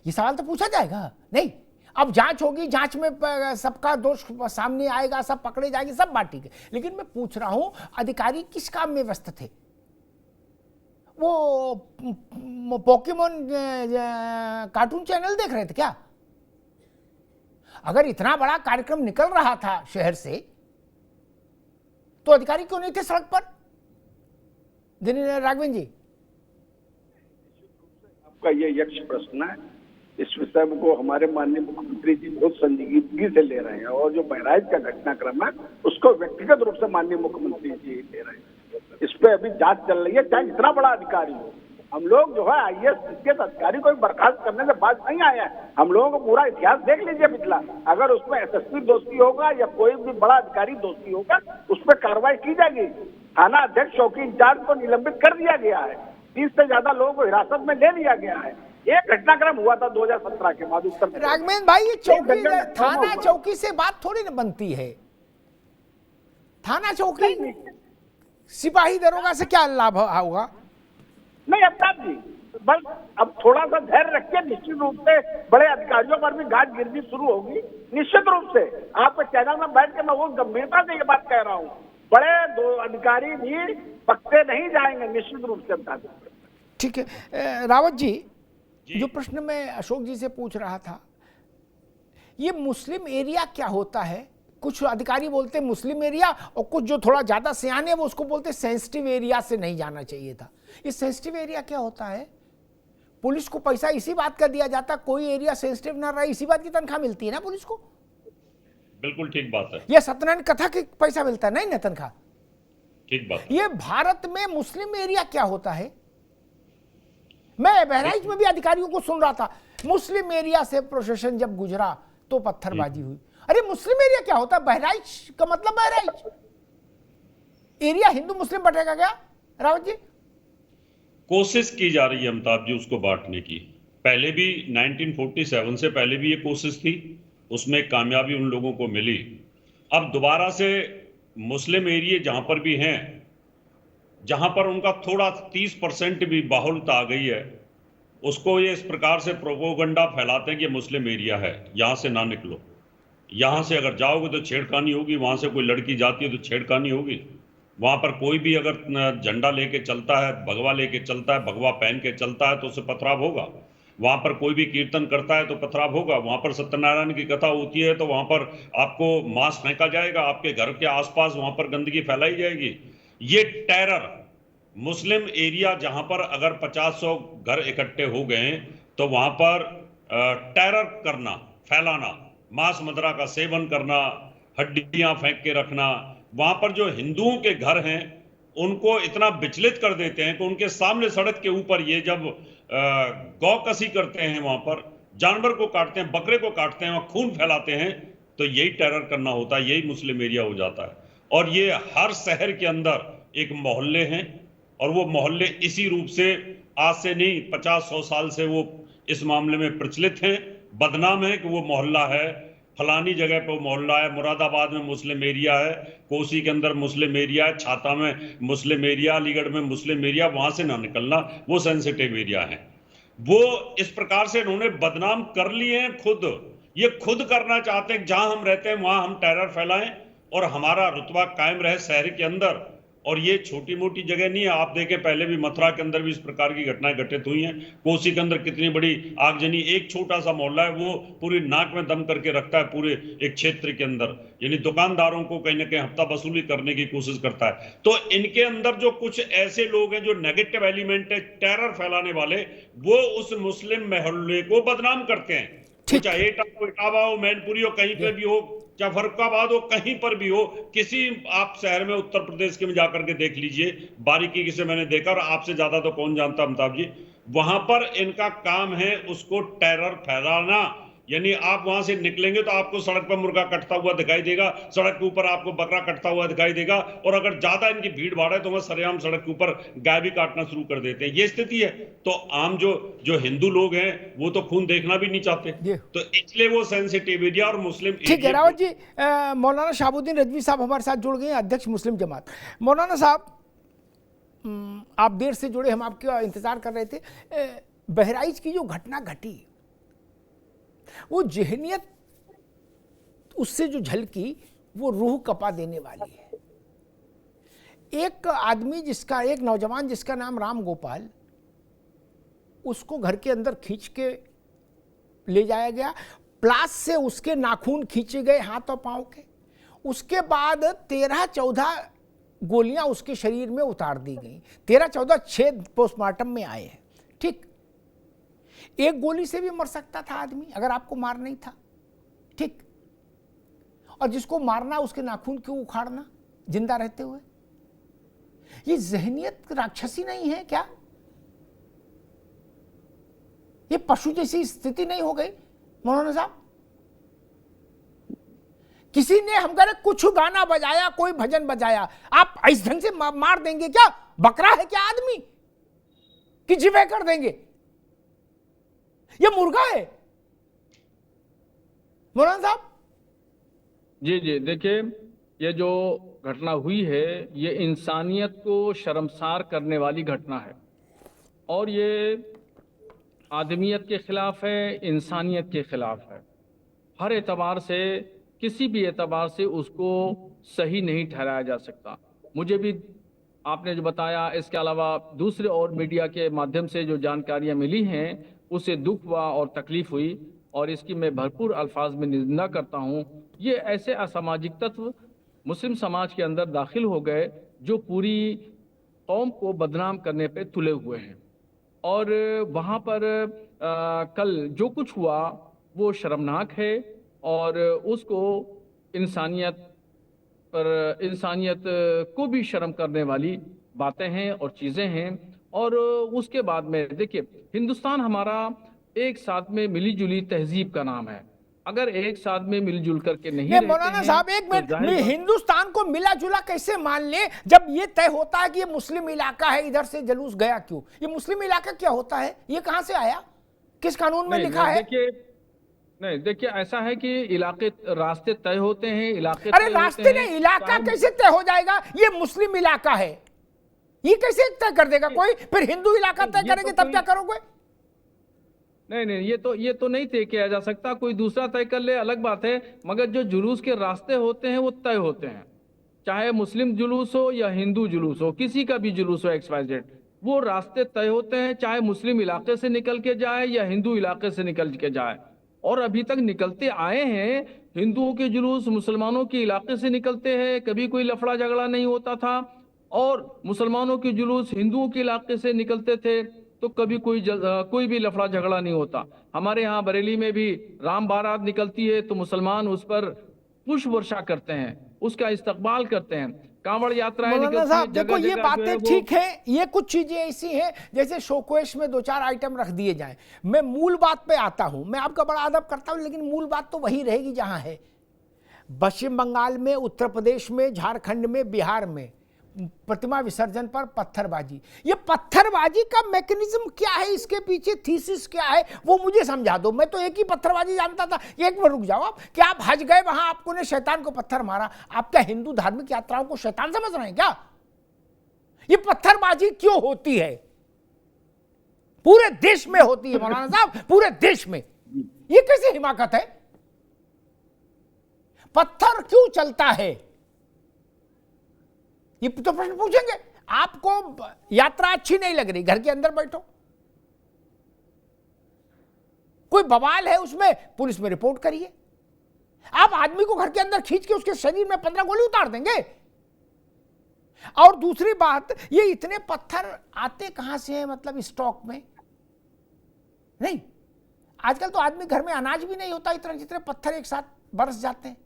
Speaker 1: ये सवाल तो पूछा जाएगा। नहीं, अब जांच होगी, जांच में सबका दोष सामने आएगा, सब पकड़े जाएंगे, सब बात ठीक है, लेकिन मैं पूछ रहा हूं अधिकारी किस काम में व्यस्त थे? वो पोकेमोन कार्टून चैनल देख रहे थे क्या? अगर इतना बड़ा कार्यक्रम निकल रहा था शहर से तो अधिकारी क्यों नहीं थे सड़क पर? राघवेंद्र जी,
Speaker 14: आपका ये यक्ष प्रश्न है, इस विषय को हमारे माननीय मुख्यमंत्री जी बहुत संजीदगी से ले रहे हैं और जो बहराइच का घटनाक्रम है उसको व्यक्तिगत रूप से माननीय मुख्यमंत्री जी ले रहे हैं। इस पे अभी जांच चल रही है, चाहे इतना बड़ा अधिकारी हो। हम लोग जो है IAS अधिकारी को बर्खास्त करने से बात नहीं आया है। हम लोगों को पूरा इतिहास देख लीजिए पिछला, अगर उसमें SSP दोषी होगा या कोई भी बड़ा अधिकारी दोषी होगा उस पर कार्रवाई की जाएगी। थाना अध्यक्ष चौकी इंचार्ज को निलंबित कर दिया गया है, 30 से ज्यादा लोगों को हिरासत में ले लिया गया है। एक घटनाक्रम हुआ था 2017 के बाद उत्तर प्रदेश।
Speaker 1: राघवेंद्र भाई, ये चौकी थाना चौकी से बात थोड़ी ना बनती है। थाना चौकी सिपाही दरोगा से क्या लाभ होगा?
Speaker 14: नहीं अमिताभ जी, बस अब थोड़ा सा धैर्य रखिए, निश्चित रूप से बड़े अधिकारियों पर भी गाज गिरनी शुरू होगी। निश्चित रूप से आपके चैनल में बैठ के मैं वो गंभीरता से ये बात कह रहा हूँ, बड़े दो अधिकारी भी पकड़े नहीं जाएंगे, निश्चित रूप से बता दें।
Speaker 1: ठीक है रावत जी, जो प्रश्न मैं अशोक जी से पूछ रहा था, ये मुस्लिम एरिया क्या होता है? कुछ अधिकारी बोलते मुस्लिम एरिया और कुछ जो थोड़ा ज्यादा सियाने वो उसको बोलते सेंसिटिव एरिया से नहीं जाना चाहिए था। ये सेंसिटिव एरिया क्या होता है? पुलिस को पैसा इसी बात का दिया जाता, कोई एरिया सेंसिटिव ना रहा इसी बात की तनख्वाह मिलती है ना पुलिस को?
Speaker 11: बिल्कुल ठीक बात है।
Speaker 1: ये सत्यनारायण कथा की पैसा मिलता है नहीं ना तनख्वाह?
Speaker 11: ठीक बात।
Speaker 1: ये भारत में मुस्लिम एरिया क्या होता है? मैं बहराइच में भी अधिकारियों को सुन रहा था, मुस्लिम एरिया से प्रोसेशन जब गुजरा तो पत्थरबाजी हुई। अरे मुस्लिम एरिया क्या होता है? बहराइच का मतलब बहराइच एरिया हिंदू मुस्लिम बटेगा क्या? रावत जी,
Speaker 11: कोशिश की जा रही है अमिताभ जी उसको बांटने की। पहले भी 1947 से पहले भी ये कोशिश थी, उसमें कामयाबी उन लोगों को मिली। अब दोबारा से मुस्लिम एरिया जहां पर भी हैं, जहां पर उनका थोड़ा 30% भी बाहुल्यता आ गई है, उसको ये इस प्रकार से प्रोपोगंडा फैलाते हैं कि मुस्लिम एरिया है, यहां से ना निकलो, यहां से अगर जाओगे तो छेड़खानी होगी, वहां से कोई लड़की जाती है तो छेड़खानी होगी, वहां पर कोई भी अगर झंडा लेके चलता है, भगवा लेके चलता है, भगवा पहन के चलता है तो उससे पथराव होगा। वहां पर कोई भी कीर्तन करता है तो पथराव होगा। वहां पर सत्यनारायण की कथा होती है तो वहां पर आपको मांस फेंका जाएगा, आपके घर के आसपास वहां पर गंदगी फैलाई जाएगी। ये टेरर मुस्लिम एरिया जहां पर अगर 50-100 घर इकट्ठे हो गए तो वहां पर टेरर करना, फैलाना, मांस मदिरा का सेवन करना, हड्डियां फेंक के रखना, वहां पर जो हिंदुओं के घर हैं उनको इतना विचलित कर देते हैं कि उनके सामने सड़क के ऊपर ये जब गौकसी करते हैं, वहां पर जानवर को काटते हैं, बकरे को काटते हैं, वहां खून फैलाते हैं, तो यही टेरर करना होता है, यही मुस्लिम एरिया हो जाता है। और ये हर शहर के अंदर एक मोहल्ले हैं और वो मोहल्ले इसी रूप से आज से नहीं 50-100 साल से वो इस मामले में प्रचलित हैं, बदनाम है कि वो मोहल्ला है, फलानी जगह पर मोहल्ला है, मुरादाबाद में मुस्लिम एरिया है, कोसी के अंदर मुस्लिम एरिया है, छाता में मुस्लिम एरिया, अलीगढ़ में मुस्लिम एरिया, वहां से ना निकलना, वो सेंसिटिव एरिया है। वो इस प्रकार से इन्होंने बदनाम कर लिए हैं खुद। ये खुद करना चाहते हैं जहां हम रहते हैं वहां हम टेरर फैलाएं और हमारा रुतबा कायम रहे शहर के अंदर और ये छोटी मोटी जगह नहीं है। आप देखें पहले भी मथुरा के अंदर भी इस प्रकार की घटनाएं घटित हुई हैं। कोसी के अंदर कितनी बड़ी आगजनी, एक छोटा सा मोहल्ला है वो पूरी नाक में दम करके रखता है पूरे एक क्षेत्र के अंदर, यानी दुकानदारों को कहीं ना कहीं हफ्ता वसूली करने की कोशिश करता है। तो इनके अंदर जो कुछ ऐसे लोग हैं जो नेगेटिव एलिमेंट है, टेरर फैलाने वाले, वो उस मुस्लिम मोहल्ले को बदनाम करते हैं। चाहे इटावा हो, मैनपुरी हो, कहीं पे भी हो, चाहे फरुखाबाद हो, कहीं पर भी हो, किसी आप शहर में उत्तर प्रदेश के में जाकर के देख लीजिए, बारीकी से मैंने देखा, और आपसे ज्यादा तो कौन जानता अमिताभ जी, वहां पर इनका काम है उसको टेरर फैलाना। यानी आप वहां से निकलेंगे तो आपको सड़क पर मुर्गा कटता हुआ दिखाई देगा, सड़क के ऊपर आपको बकरा कटता हुआ दिखाई देगा, और अगर ज्यादा इनकी भीड़ भाड़ है तो वह सरेआम सड़क के ऊपर गाय भी काटना शुरू कर देते हैं। ये स्थिति है। तो आम जो हिंदू लोग हैं वो तो खून देखना भी नहीं चाहते, तो इसलिए वो सेंसिटिव एरिया और मुस्लिम।
Speaker 1: ठीक है रावत जी, मौलाना शहाबुद्दीन रजवी साहब हमारे साथ जुड़ गए, अध्यक्ष मुस्लिम जमात। मौलाना साहब, आप देर से जुड़े, हम आपका इंतजार कर रहे थे। बहराइच की जो घटना घटी, वो जहनियत उससे जो झलकी वो रूह कपा देने वाली है। एक आदमी जिसका, एक नौजवान जिसका नाम राम गोपाल, उसको घर के अंदर खींच के ले जाया गया, प्लास से उसके नाखून खींचे गए हाथ और पांव के, उसके बाद 13-14 गोलियां उसके शरीर में उतार दी गई, 13-14 छेद पोस्टमार्टम में आए हैं। ठीक, एक गोली से भी मर सकता था आदमी अगर आपको मार नहीं था। ठीक, और जिसको मारना उसके नाखून क्यों उखाड़ना जिंदा रहते हुए? ये जहनियत राक्षसी नहीं है क्या? ये पशु जैसी स्थिति नहीं हो गई मौलाना साहब? किसी ने हम कह रहे कुछ गाना बजाया, कोई भजन बजाया, आप इस ढंग से मार देंगे क्या? बकरा है क्या आदमी कि जिवे कर देंगे? ये मुर्गा है मौलाना साहब।
Speaker 10: जी जी, देखिए ये जो घटना हुई है ये इंसानियत को शर्मसार करने वाली घटना है, और ये आदमियत के खिलाफ है, इंसानियत के खिलाफ है। हर एतबार से, किसी भी एतबार से उसको सही नहीं ठहराया जा सकता। मुझे भी आपने जो बताया, इसके अलावा दूसरे और मीडिया के माध्यम से जो जानकारियां मिली हैं, उसे दुख हुआ और तकलीफ हुई, और इसकी मैं भरपूर अल्फाज में निंदा करता हूँ। ये ऐसे असामाजिक तत्व मुस्लिम समाज के अंदर दाखिल हो गए जो पूरी कौम को बदनाम करने पे तुले हुए हैं, और वहाँ पर कल जो कुछ हुआ वो शर्मनाक है, और उसको इंसानियत को भी शर्म करने वाली बातें हैं और चीज़ें हैं। और उसके बाद में देखिए, हिंदुस्तान हमारा एक साथ में मिली जुली तहजीब का नाम है। अगर एक साथ में मिलजुल करके नहीं
Speaker 1: मौलाना साहब एक मिनट, हिंदुस्तान को मिला जुला कैसे मान ले जब ये तय होता है कि ये मुस्लिम इलाका है, इधर से जुलूस गया क्यों? ये मुस्लिम इलाका क्या होता है? ये कहां से आया? किस कानून में लिखा है?
Speaker 10: देखिए ऐसा है कि इलाके, रास्ते तय होते हैं, इलाके।
Speaker 1: अरे रास्ते नहीं, इलाका कैसे तय हो जाएगा? ये मुस्लिम इलाका है, ये कैसे तय कर देगा कोई? फिर हिंदू इलाका तय करेंगे तब क्या करोगे?
Speaker 10: नहीं, ये तो नहीं तय किया जा सकता, कोई दूसरा तय कर ले अलग बात है, मगर जो जुलूस के रास्ते होते हैं वो तय होते हैं। चाहे मुस्लिम जुलूस हो या हिंदू जुलूस हो, किसी का भी जुलूस हो XYZ, वो रास्ते तय होते हैं, चाहे मुस्लिम इलाके से निकल के जाए या हिंदू इलाके से निकल के जाए। और अभी तक निकलते आए हैं, हिंदुओं के जुलूस मुसलमानों के इलाके से निकलते हैं, कभी कोई लफड़ा झगड़ा नहीं होता था, और मुसलमानों के जुलूस हिंदुओं के इलाके से निकलते थे तो कभी कोई भी लफड़ा झगड़ा नहीं होता। हमारे यहाँ बरेली में भी राम बारात निकलती है तो मुसलमान उस पर पुष्प वर्षा करते हैं, उसका इस्तकबाल करते हैं। कांवड़ यात्राएं निकलती हैं,
Speaker 1: देखो ये बातें ठीक है, ये कुछ चीजें ऐसी हैं जैसे शोकेश में 2-4 आइटम रख दिए जाएं। मैं मूल बात पे आता हूं, मैं आपका बड़ा अदब करता हूं, लेकिन मूल बात तो वही रहेगी जहां है। पश्चिम बंगाल में, उत्तर प्रदेश में, झारखंड में, बिहार में प्रतिमा विसर्जन पर पत्थरबाजी। ये पत्थरबाजी का मैकेनिज्म क्या है, इसके पीछे थीसिस क्या है, वो मुझे समझा दो। मैं तो एक ही पत्थरबाजी जानता था। एक मिनट रुक जाओ आप, क्या आप हज गए, वहां आपको ने शैतान को पत्थर मारा? आप क्या हिंदू धार्मिक यात्राओं को शैतान समझ रहे हैं क्या? ये पत्थरबाजी क्यों होती है? पूरे देश में होती है मौलाना साहब, पूरे देश में। ये कैसे हिमाकत है? पत्थर क्यों चलता है? ये तो प्रश्न पूछेंगे। आपको यात्रा अच्छी नहीं लग रही, घर के अंदर बैठो। कोई बवाल है उसमें, पुलिस में रिपोर्ट करिए। आप आदमी को घर के अंदर खींच के उसके शरीर में 15 गोली उतार देंगे। और दूसरी बात, ये इतने पत्थर आते कहां से हैं, मतलब स्टॉक में नहीं। आजकल तो आदमी घर में अनाज भी नहीं होता, इतने जितने पत्थर एक साथ बरस जाते हैं।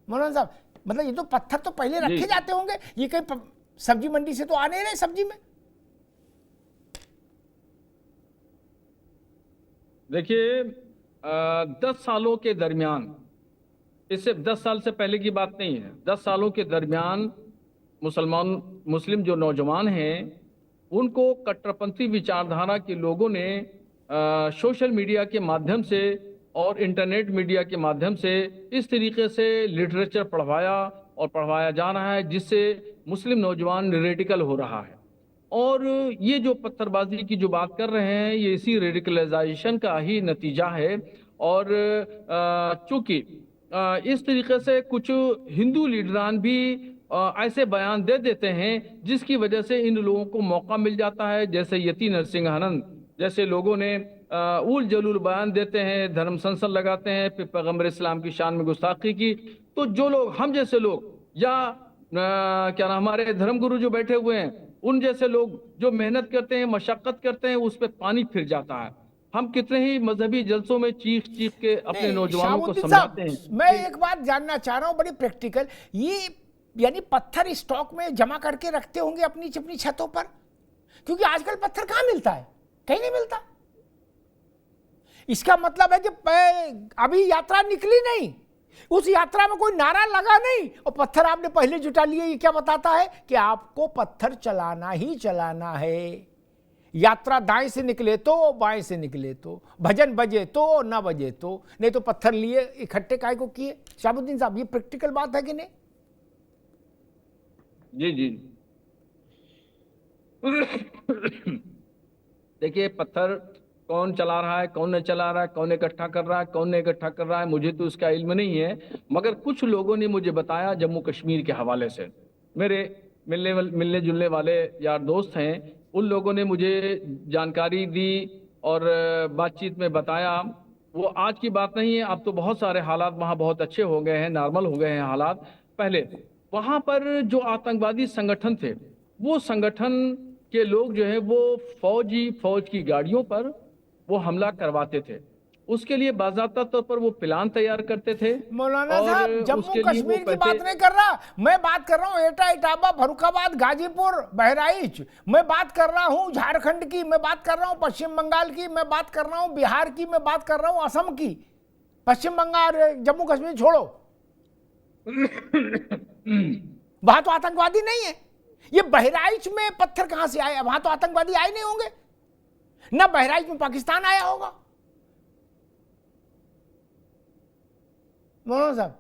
Speaker 1: मौलाना साहब, मतलब ये तो पत्थर तो पहले रखे जाते होंगे, ये कहीं सब्जी मंडी से तो आ नहीं रहे सब्जी में।
Speaker 10: देखिए 10 सालों के दरमियान, इससे 10 साल से पहले की बात नहीं है, 10 सालों के दरमियान मुस्लिम जो नौजवान हैं, उनको कट्टरपंथी विचारधारा के लोगों ने सोशल मीडिया के माध्यम से और इंटरनेट मीडिया के माध्यम से इस तरीके से लिटरेचर पढ़वाया और पढ़वाया जा रहा है, जिससे मुस्लिम नौजवान रेडिकल हो रहा है। और ये जो पत्थरबाजी की जो बात कर रहे हैं, ये इसी रेडिकलाइजेशन का ही नतीजा है। और चूंकि इस तरीके से कुछ हिंदू लीडरान भी ऐसे बयान दे देते हैं जिसकी वजह से इन लोगों को मौका मिल जाता है, जैसे यति नरसिंहानंद जैसे लोगों ने उल जलूल बयान देते हैं, धर्म संसद लगाते हैं, फिर पैगंबर इस्लाम की शान में गुस्ताखी की। तो जो लोग, हम जैसे लोग, या क्या नाम, हमारे धर्मगुरु जो बैठे हुए हैं, उन जैसे लोग जो मेहनत करते हैं, मशक्कत करते हैं, उस पर पानी फिर जाता है। हम कितने ही मजहबी जलसों में चीख चीख के अपने नौजवानों को समझाते हैं।
Speaker 1: मैं एक बात जानना चाह रहा हूं, बड़ी प्रैक्टिकल, ये यानी पत्थर स्टॉक में जमा करके रखते होंगे अपनी अपनी छतों पर, क्योंकि आजकल पत्थर कहां मिलता है, कहीं नहीं मिलता। इसका मतलब है कि अभी यात्रा निकली नहीं, उस यात्रा में कोई नारा लगा नहीं और पत्थर आपने पहले जुटा लिए। ये क्या बताता है कि आपको पत्थर चलाना ही चलाना है। यात्रा दाएं से निकले तो, बाएं से निकले तो, भजन बजे तो, ना बजे तो, नहीं तो पत्थर लिए इकट्ठे काहे को किए। शाहबुद्दीन साहब, ये प्रैक्टिकल बात है कि नहीं?
Speaker 10: जी जी। देखिए, पत्थर कौन चला रहा है, कौन नहीं चला रहा है, कौन इकट्ठा कर रहा है, कौन नहीं इकट्ठा कर रहा है, मुझे तो उसका इल्म नहीं है। मगर कुछ लोगों ने मुझे बताया जम्मू कश्मीर के हवाले से, मेरे मिलने जुलने वाले यार दोस्त हैं, उन लोगों ने मुझे जानकारी दी और बातचीत में बताया। वो आज की बात नहीं है, अब तो बहुत सारे हालात वहाँ बहुत अच्छे हो गए हैं, नॉर्मल हो गए हैं हालात। पहले वहाँ पर जो आतंकवादी संगठन थे, वो संगठन के लोग जो है वो फौज की गाड़ियों पर वो हमला करवाते थे। उसके लिए बाज़ाब्ता तौर पर वो प्लान तैयार करते थे।
Speaker 1: मौलाना साहब, जम्मू कश्मीर की बात नहीं कर रहा मैं, बात कर रहा हूँ एटा, इटावा, फर्रुखाबाद, गाजीपुर, बहराइच, मैं बात कर रहा हूँ झारखंड की, मैं बात कर रहा हूँ पश्चिम बंगाल की, मैं बात कर रहा हूँ बिहार की, मैं बात कर रहा हूँ असम की। पश्चिम बंगाल, जम्मू कश्मीर छोड़ो, वहां तो आतंकवादी नहीं है। ये बहराइच में पत्थर कहां से आए? वहां तो आतंकवादी आए नहीं होंगे ना, बहराइच में पाकिस्तान आया होगा। मौलाना साहब,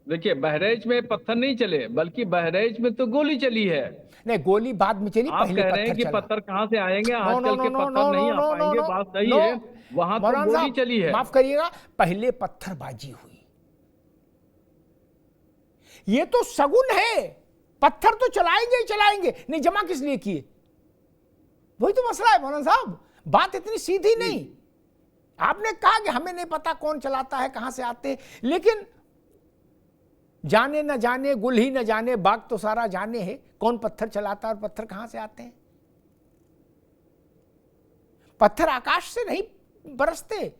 Speaker 10: देखिए, बहराइच में पत्थर नहीं चले, बल्कि बहराइच में तो गोली चली है।
Speaker 1: नहीं, गोली बाद में चली,
Speaker 10: आप कह रहे हैं कि पत्थर कहां से आएंगे, आजकल के पत्थर नहीं आ पाएंगे, बात सही है, वहां तो गोली चली है।
Speaker 1: माफ करिएगा, पहले पत्थरबाजी हुई। ये तो सगुन है, पत्थर तो चलाएंगे ही चलाएंगे, नहीं जमा किस लिए किए? वही तो मसला है मौलाना साहब, बात इतनी सीधी नहीं। आपने कहा कि हमें नहीं पता कौन चलाता है, कहां से आते हैं, लेकिन जाने न जाने, गुल ही न जाने, बाग तो सारा जाने है कौन पत्थर चलाता है और पत्थर कहां से आते हैं। पत्थर आकाश से नहीं बरसते।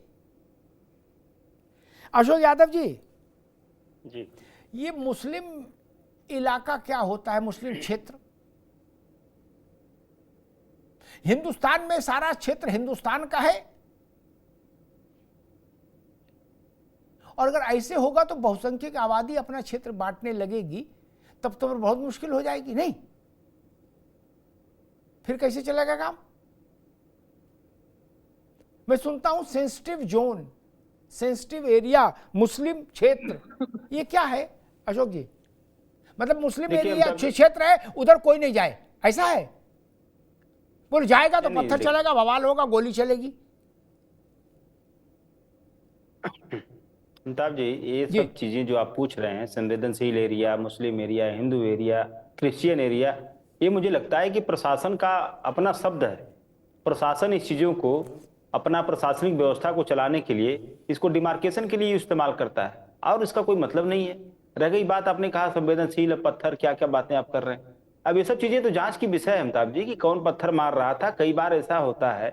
Speaker 1: अशोक यादव जी, ये मुस्लिम इलाका क्या होता है, मुस्लिम क्षेत्र? हिंदुस्तान में सारा क्षेत्र हिंदुस्तान का है, और अगर ऐसे होगा तो बहुसंख्यक आबादी अपना क्षेत्र बांटने लगेगी, तब तो बहुत मुश्किल हो जाएगी। नहीं, फिर कैसे चलेगा काम? मैं सुनता हूं सेंसिटिव जोन, सेंसिटिव एरिया, मुस्लिम क्षेत्र, ये क्या है अशोक जी? मतलब मुस्लिम एरिया क्षेत्र है, उधर कोई नहीं जाए, ऐसा है? बोल जाएगा तो पत्थर चलेगा, बवाल होगा, गोली चलेगी।
Speaker 12: अमिताभ जी, ये सब चीजें जो आप पूछ रहे हैं, संवेदनशील area, Muslim area, Hindu area, Christian area, ये मुझे लगता है कि प्रशासन का अपना शब्द है। प्रशासन इस चीजों को अपना प्रशासनिक व्यवस्था को चलाने के लिए, इसको डिमार्केशन के लिए इस्तेमाल करता है और इसका कोई मतलब नहीं है। रह गई बात, आपने कहा संवेदनशील पत्थर, क्या क्या बातें आप कर रहे हैं। अब ये सब चीजें तो जांच की विषय है अमिताभ जी, कि कौन पत्थर मार रहा था। कई बार ऐसा होता है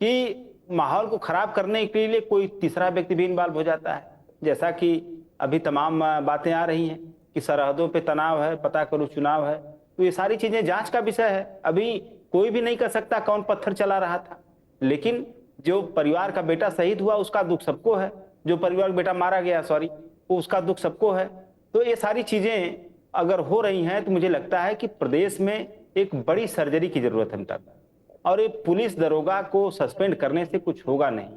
Speaker 12: कि माहौल को खराब करने के लिए कोई तीसरा व्यक्ति भी इन्वॉल्व हो जाता है, जैसा कि अभी तमाम बातें आ रही हैं कि सरहदों पे तनाव है, पता करो चुनाव है। तो ये सारी चीजें जांच का विषय है। अभी कोई भी नहीं कर सकता कौन पत्थर चला रहा था, लेकिन जो परिवार का बेटा शहीद हुआ उसका दुख सबको है, जो परिवार का बेटा मारा गया उसका दुख सबको है। तो ये सारी चीजें अगर हो रही हैं तो मुझे लगता है कि प्रदेश में एक बड़ी सर्जरी की जरूरत है तब, और ये पुलिस दरोगा को सस्पेंड करने से कुछ होगा नहीं,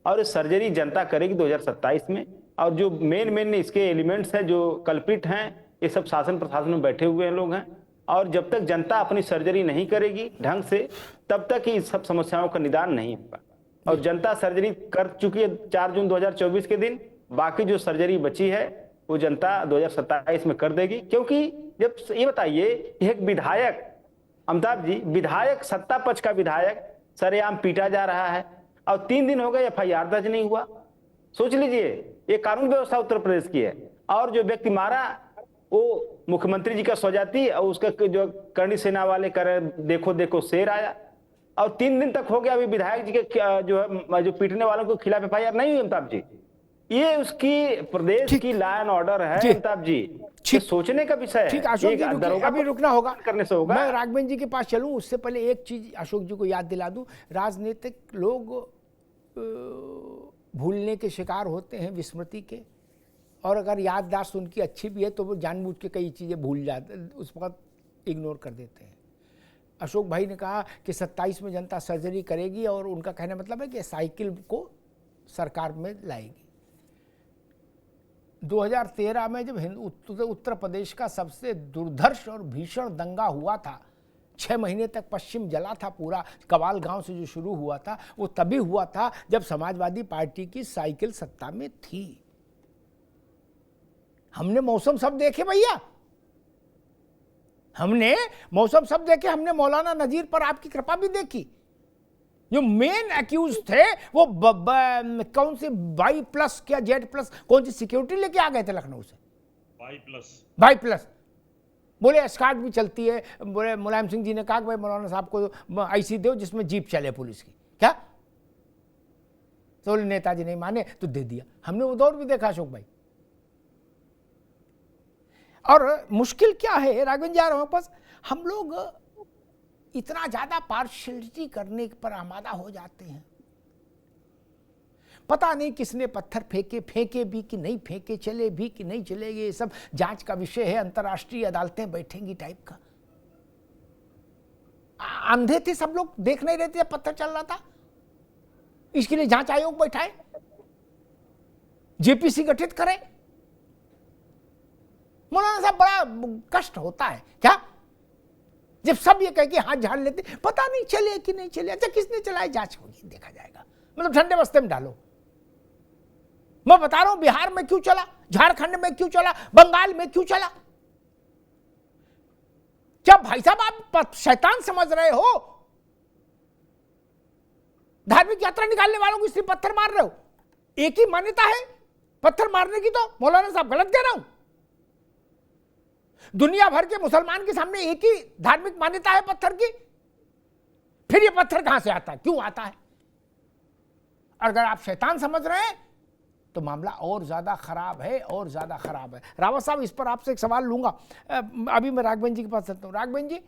Speaker 12: और ये सर्जरी जनता करेगी 2027 में। और जो मेन इसके एलिमेंट्स हैं, जो कल्प्रिट हैं, ये सब शासन प्रशासन में बैठे हुए लोग हैं, और जब तक जनता अपनी सर्जरी नहीं करेगी ढंग से, तब तक ही सब समस्याओं का निदान नहीं होगा। और जनता सर्जरी कर चुकी है 4 जून 2024 के दिन, बाकी जो सर्जरी बची है वो जनता 2027 में कर देगी। क्योंकि जब ये बताइए, एक विधायक, अमिताभ जी, विधायक, सत्ता पक्ष का विधायक सरेआम पीटा जा रहा है और 3 दिन हो गए FIR दर्ज नहीं हुआ। सोच लीजिए, ये कानून व्यवस्था उत्तर प्रदेश की है। और जो व्यक्ति मारा वो मुख्यमंत्री जी का स्वजाति, और उसका जो करणी सेना वाले करे देखो देखो शेर आया, और 3 दिन तक हो गया अभी विधायक जी के जो पीटने वालों के खिलाफ FIR नहीं हुई अमिताभ जी। ये उसकी प्रदेश की लॉ एंड ऑर्डर है अमिताभ जी, ये सोचने का विषय है।
Speaker 1: ठीक, अशोक जी अभी रुकना होगा,
Speaker 12: करने से होगा।
Speaker 1: मैं राघवेंद्र जी के पास चलूं, उससे पहले एक चीज अशोक जी को याद दिला दूं। राजनीतिक लोग भूलने के शिकार होते हैं, विस्मृति के, और अगर याददाश्त उनकी अच्छी भी है तो वो जानबूझ के कई चीज़ें भूल जाते, उस वक्त इग्नोर कर देते हैं। अशोक भाई ने कहा कि 27 में जनता सर्जरी करेगी, और उनका कहना मतलब है कि साइकिल को सरकार में लाएगी। 2013 में जब उत्तर प्रदेश का सबसे दुर्धर्ष और भीषण दंगा हुआ था, 6 महीने तक पश्चिम जला था पूरा, कवाल गांव से जो शुरू हुआ था वो तभी हुआ था जब समाजवादी पार्टी की साइकिल सत्ता में थी। हमने मौसम सब देखे भैया, हमने मौसम सब देखे, हमने मौलाना नजीर पर आपकी कृपा भी देखी। जो मेन एक्यूज थे वो कौन सी Y+ क्या Z+, कौन सी सिक्योरिटी लेके आ गए थे लखनऊ से, Y+। बोले एस्कॉर्ट भी चलती है। बोले मुलायम सिंह जी ने कहा कि भाई मौलाना साहब को IC दो जिसमें जीप चले पुलिस की, क्या? तो नेताजी नहीं माने तो दे दिया। हमने वो दौर भी देखा अशोक भाई। और मुश्किल क्या है राघवेंद्र जी वापस, हम लोग इतना ज्यादा पार्शियलिटी करने पर आमादा हो जाते हैं। पता नहीं किसने पत्थर फेंके भी कि नहीं फेंके, चले भी कि नहीं चले, ये सब जांच का विषय है, अंतर्राष्ट्रीय अदालतें बैठेंगी टाइप का। अंधे थे सब लोग, देख नहीं रहे थे जब पत्थर चल रहा था। इसके लिए जांच आयोग बैठाए, JPC गठित करे। मौलाना साहब बड़ा कष्ट होता है क्या, जब सब ये कह के हाथ झाड़ लेते, पता नहीं चले कि नहीं चले। अच्छा किसने चलाए, जांच होगी, देखा जाएगा। मतलब ठंडे बस्ते में डालो। मैं बता रहा हूं बिहार में क्यों चला, झारखंड में क्यों चला, बंगाल में क्यों चला। क्या भाई साहब आप शैतान समझ रहे हो? धार्मिक यात्रा निकालने वालों को इसलिए पत्थर मार रहे हो। एक ही मान्यता है पत्थर मारने की, तो मौलाना साहब गलत कह रहा हूं? दुनिया भर के मुसलमान के सामने एक ही धार्मिक मान्यता है पत्थर की, फिर ये पत्थर कहां से आता है, क्यों आता है? अगर आप शैतान समझ रहे हैं तो मामला और ज्यादा खराब है, और ज्यादा खराब है। रावत साहब इस पर आपसे एक सवाल लूंगा। अभी मैं राघवेंद्र जी के पास चलता हूं। राघवेंद्र जी,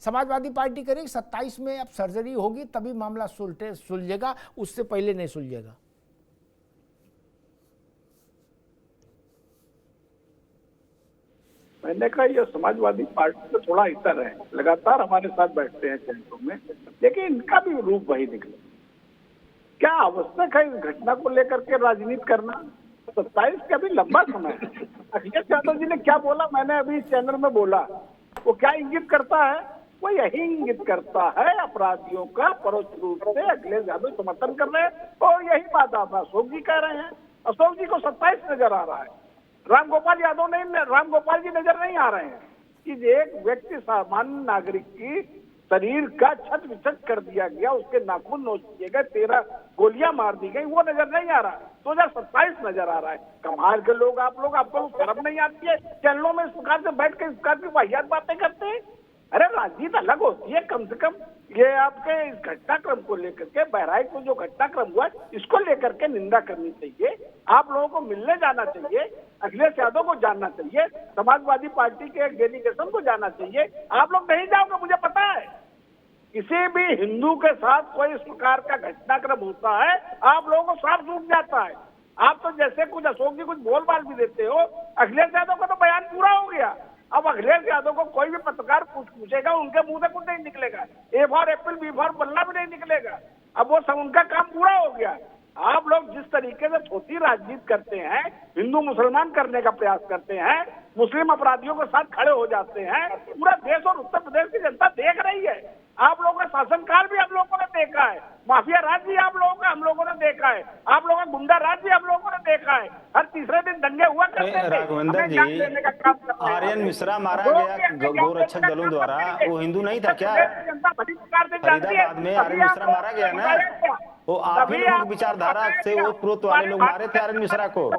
Speaker 1: समाजवादी पार्टी करेगी 27 में अब सर्जरी होगी तभी मामला सुलझेगा, उससे पहले नहीं सुलझेगा।
Speaker 14: मैंने कहा ये समाजवादी पार्टी तो थोड़ा इतर है, लगातार हमारे साथ बैठते हैं चैनलों में, लेकिन इनका भी रूप वही निकला। क्या आवश्यक है इस घटना को लेकर के राजनीति करना? 27 का भी लंबा समय है। अखिलेश यादव जी ने क्या बोला, मैंने अभी इस चैनल में बोला, वो क्या इंगित करता है? वो यही इंगित करता है अपराधियों का परोक्ष रूप से अखिलेश यादव समर्थन कर रहे हैं, और यही बात आप अशोक जी कह रहे हैं। अशोक जी को 27 नजर आ रहा है, रामगोपाल यादव नहीं, रामगोपाल जी नजर नहीं आ रहे हैं कि एक व्यक्ति सामान्य नागरिक की शरीर का छत विछत कर दिया गया, उसके नाखून नोच दिए गए, 13 गोलियां मार दी गई, वो नजर नहीं आ रहा है। 2027 नजर आ रहा है। कमाल के लोग आप लोग, आपको शर्म नहीं आती है? चैनलों में इस प्रकार से बैठ के इस प्रकार की वाहियात बातें करते हैं। अरे राजनीति अलग होती है, कम से कम ये आपके इस घटनाक्रम को लेकर के, बहराइच में जो घटनाक्रम हुआ इसको लेकर के निंदा करनी चाहिए। आप लोगों को मिलने जाना चाहिए, अखिलेश यादव को जानना चाहिए, समाजवादी पार्टी के एक डेलीगेशन को जाना चाहिए। आप लोग नहीं जाओगे, मुझे पता है। किसी भी हिंदू के साथ कोई इस प्रकार का घटनाक्रम होता है, आप लोगों को साफ सूझ जाता है। आप तो जैसे कुछ अशोक जी कुछ बोल बाल भी देते हो, अखिलेश यादव का तो बयान पूरा हो गया। अब अखिलेश यादव को कोई भी पत्रकार पूछेगा, उनके मुंह से कुछ नहीं निकलेगा, A for apple B for बल्ला भी नहीं निकलेगा। अब वो सब उनका काम पूरा हो गया। आप लोग जिस तरीके से छोटी राजनीति करते हैं, हिंदू मुसलमान करने का प्रयास करते हैं, मुस्लिम अपराधियों के साथ खड़े हो जाते हैं, पूरा देश और उत्तर प्रदेश की जनता देख रही है। आप लोगों का शासनकाल भी हम लोगों ने देखा है, माफिया राज भी आप लोगों का हम लोगों ने देखा है, आप लोगों का गुंडा राज भी हम लोगों ने देखा है। हर तीसरे दिन दंगे हुआ करते थे।
Speaker 12: राघवेंद्र जी, आर्यन मिश्रा मारा गया गौरक्षक दलों द्वारा, वो हिंदू नहीं था क्या? फरीदाबाद में आर्यन मिश्रा मारा गया ना, वो आप ही लोगों की विचारधारा से वो प्रोत वाले लोग मारे थे आर्यन मिश्रा को।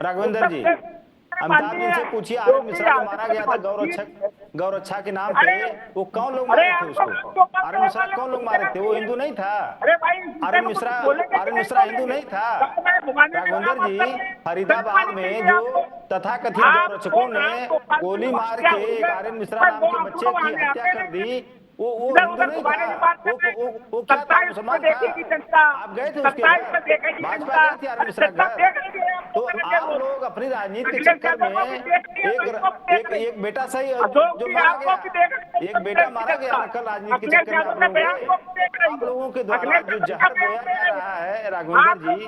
Speaker 12: राघवेंद्र जी, अमिताभ जी से पूछिए, आर्यन मिश्रा को मारा गया था गौरक्षा के नाम पे, वो कौन लोग मारे थे उसको? आर्यन मिश्रा कौन लोग मारे थे? वो हिंदू नहीं था। आर्यन मिश्रा हिंदू नहीं था। राघवेंद्र जी, फरीदाबाद में जो तथाकथित गौरक्षकों ने गोली मार के आर्यन मिश्रा नाम के बच्चे की हत्या कर दी, वो हिंदू नहीं था, वो क्या था? मुसलमान था। आप गए थे उसके घर, भाजपा गई थी आर्यन मिश्रा घर। तो आप लोग अपनी राजनीति के चक्कर में एक बेटा सही जो मारा गया, एक बेटा मारा गया कल राजनीति के चक्कर में आप लोगों के द्वारा जो जहर बोया जा रहा है। राघवेंद्र जी,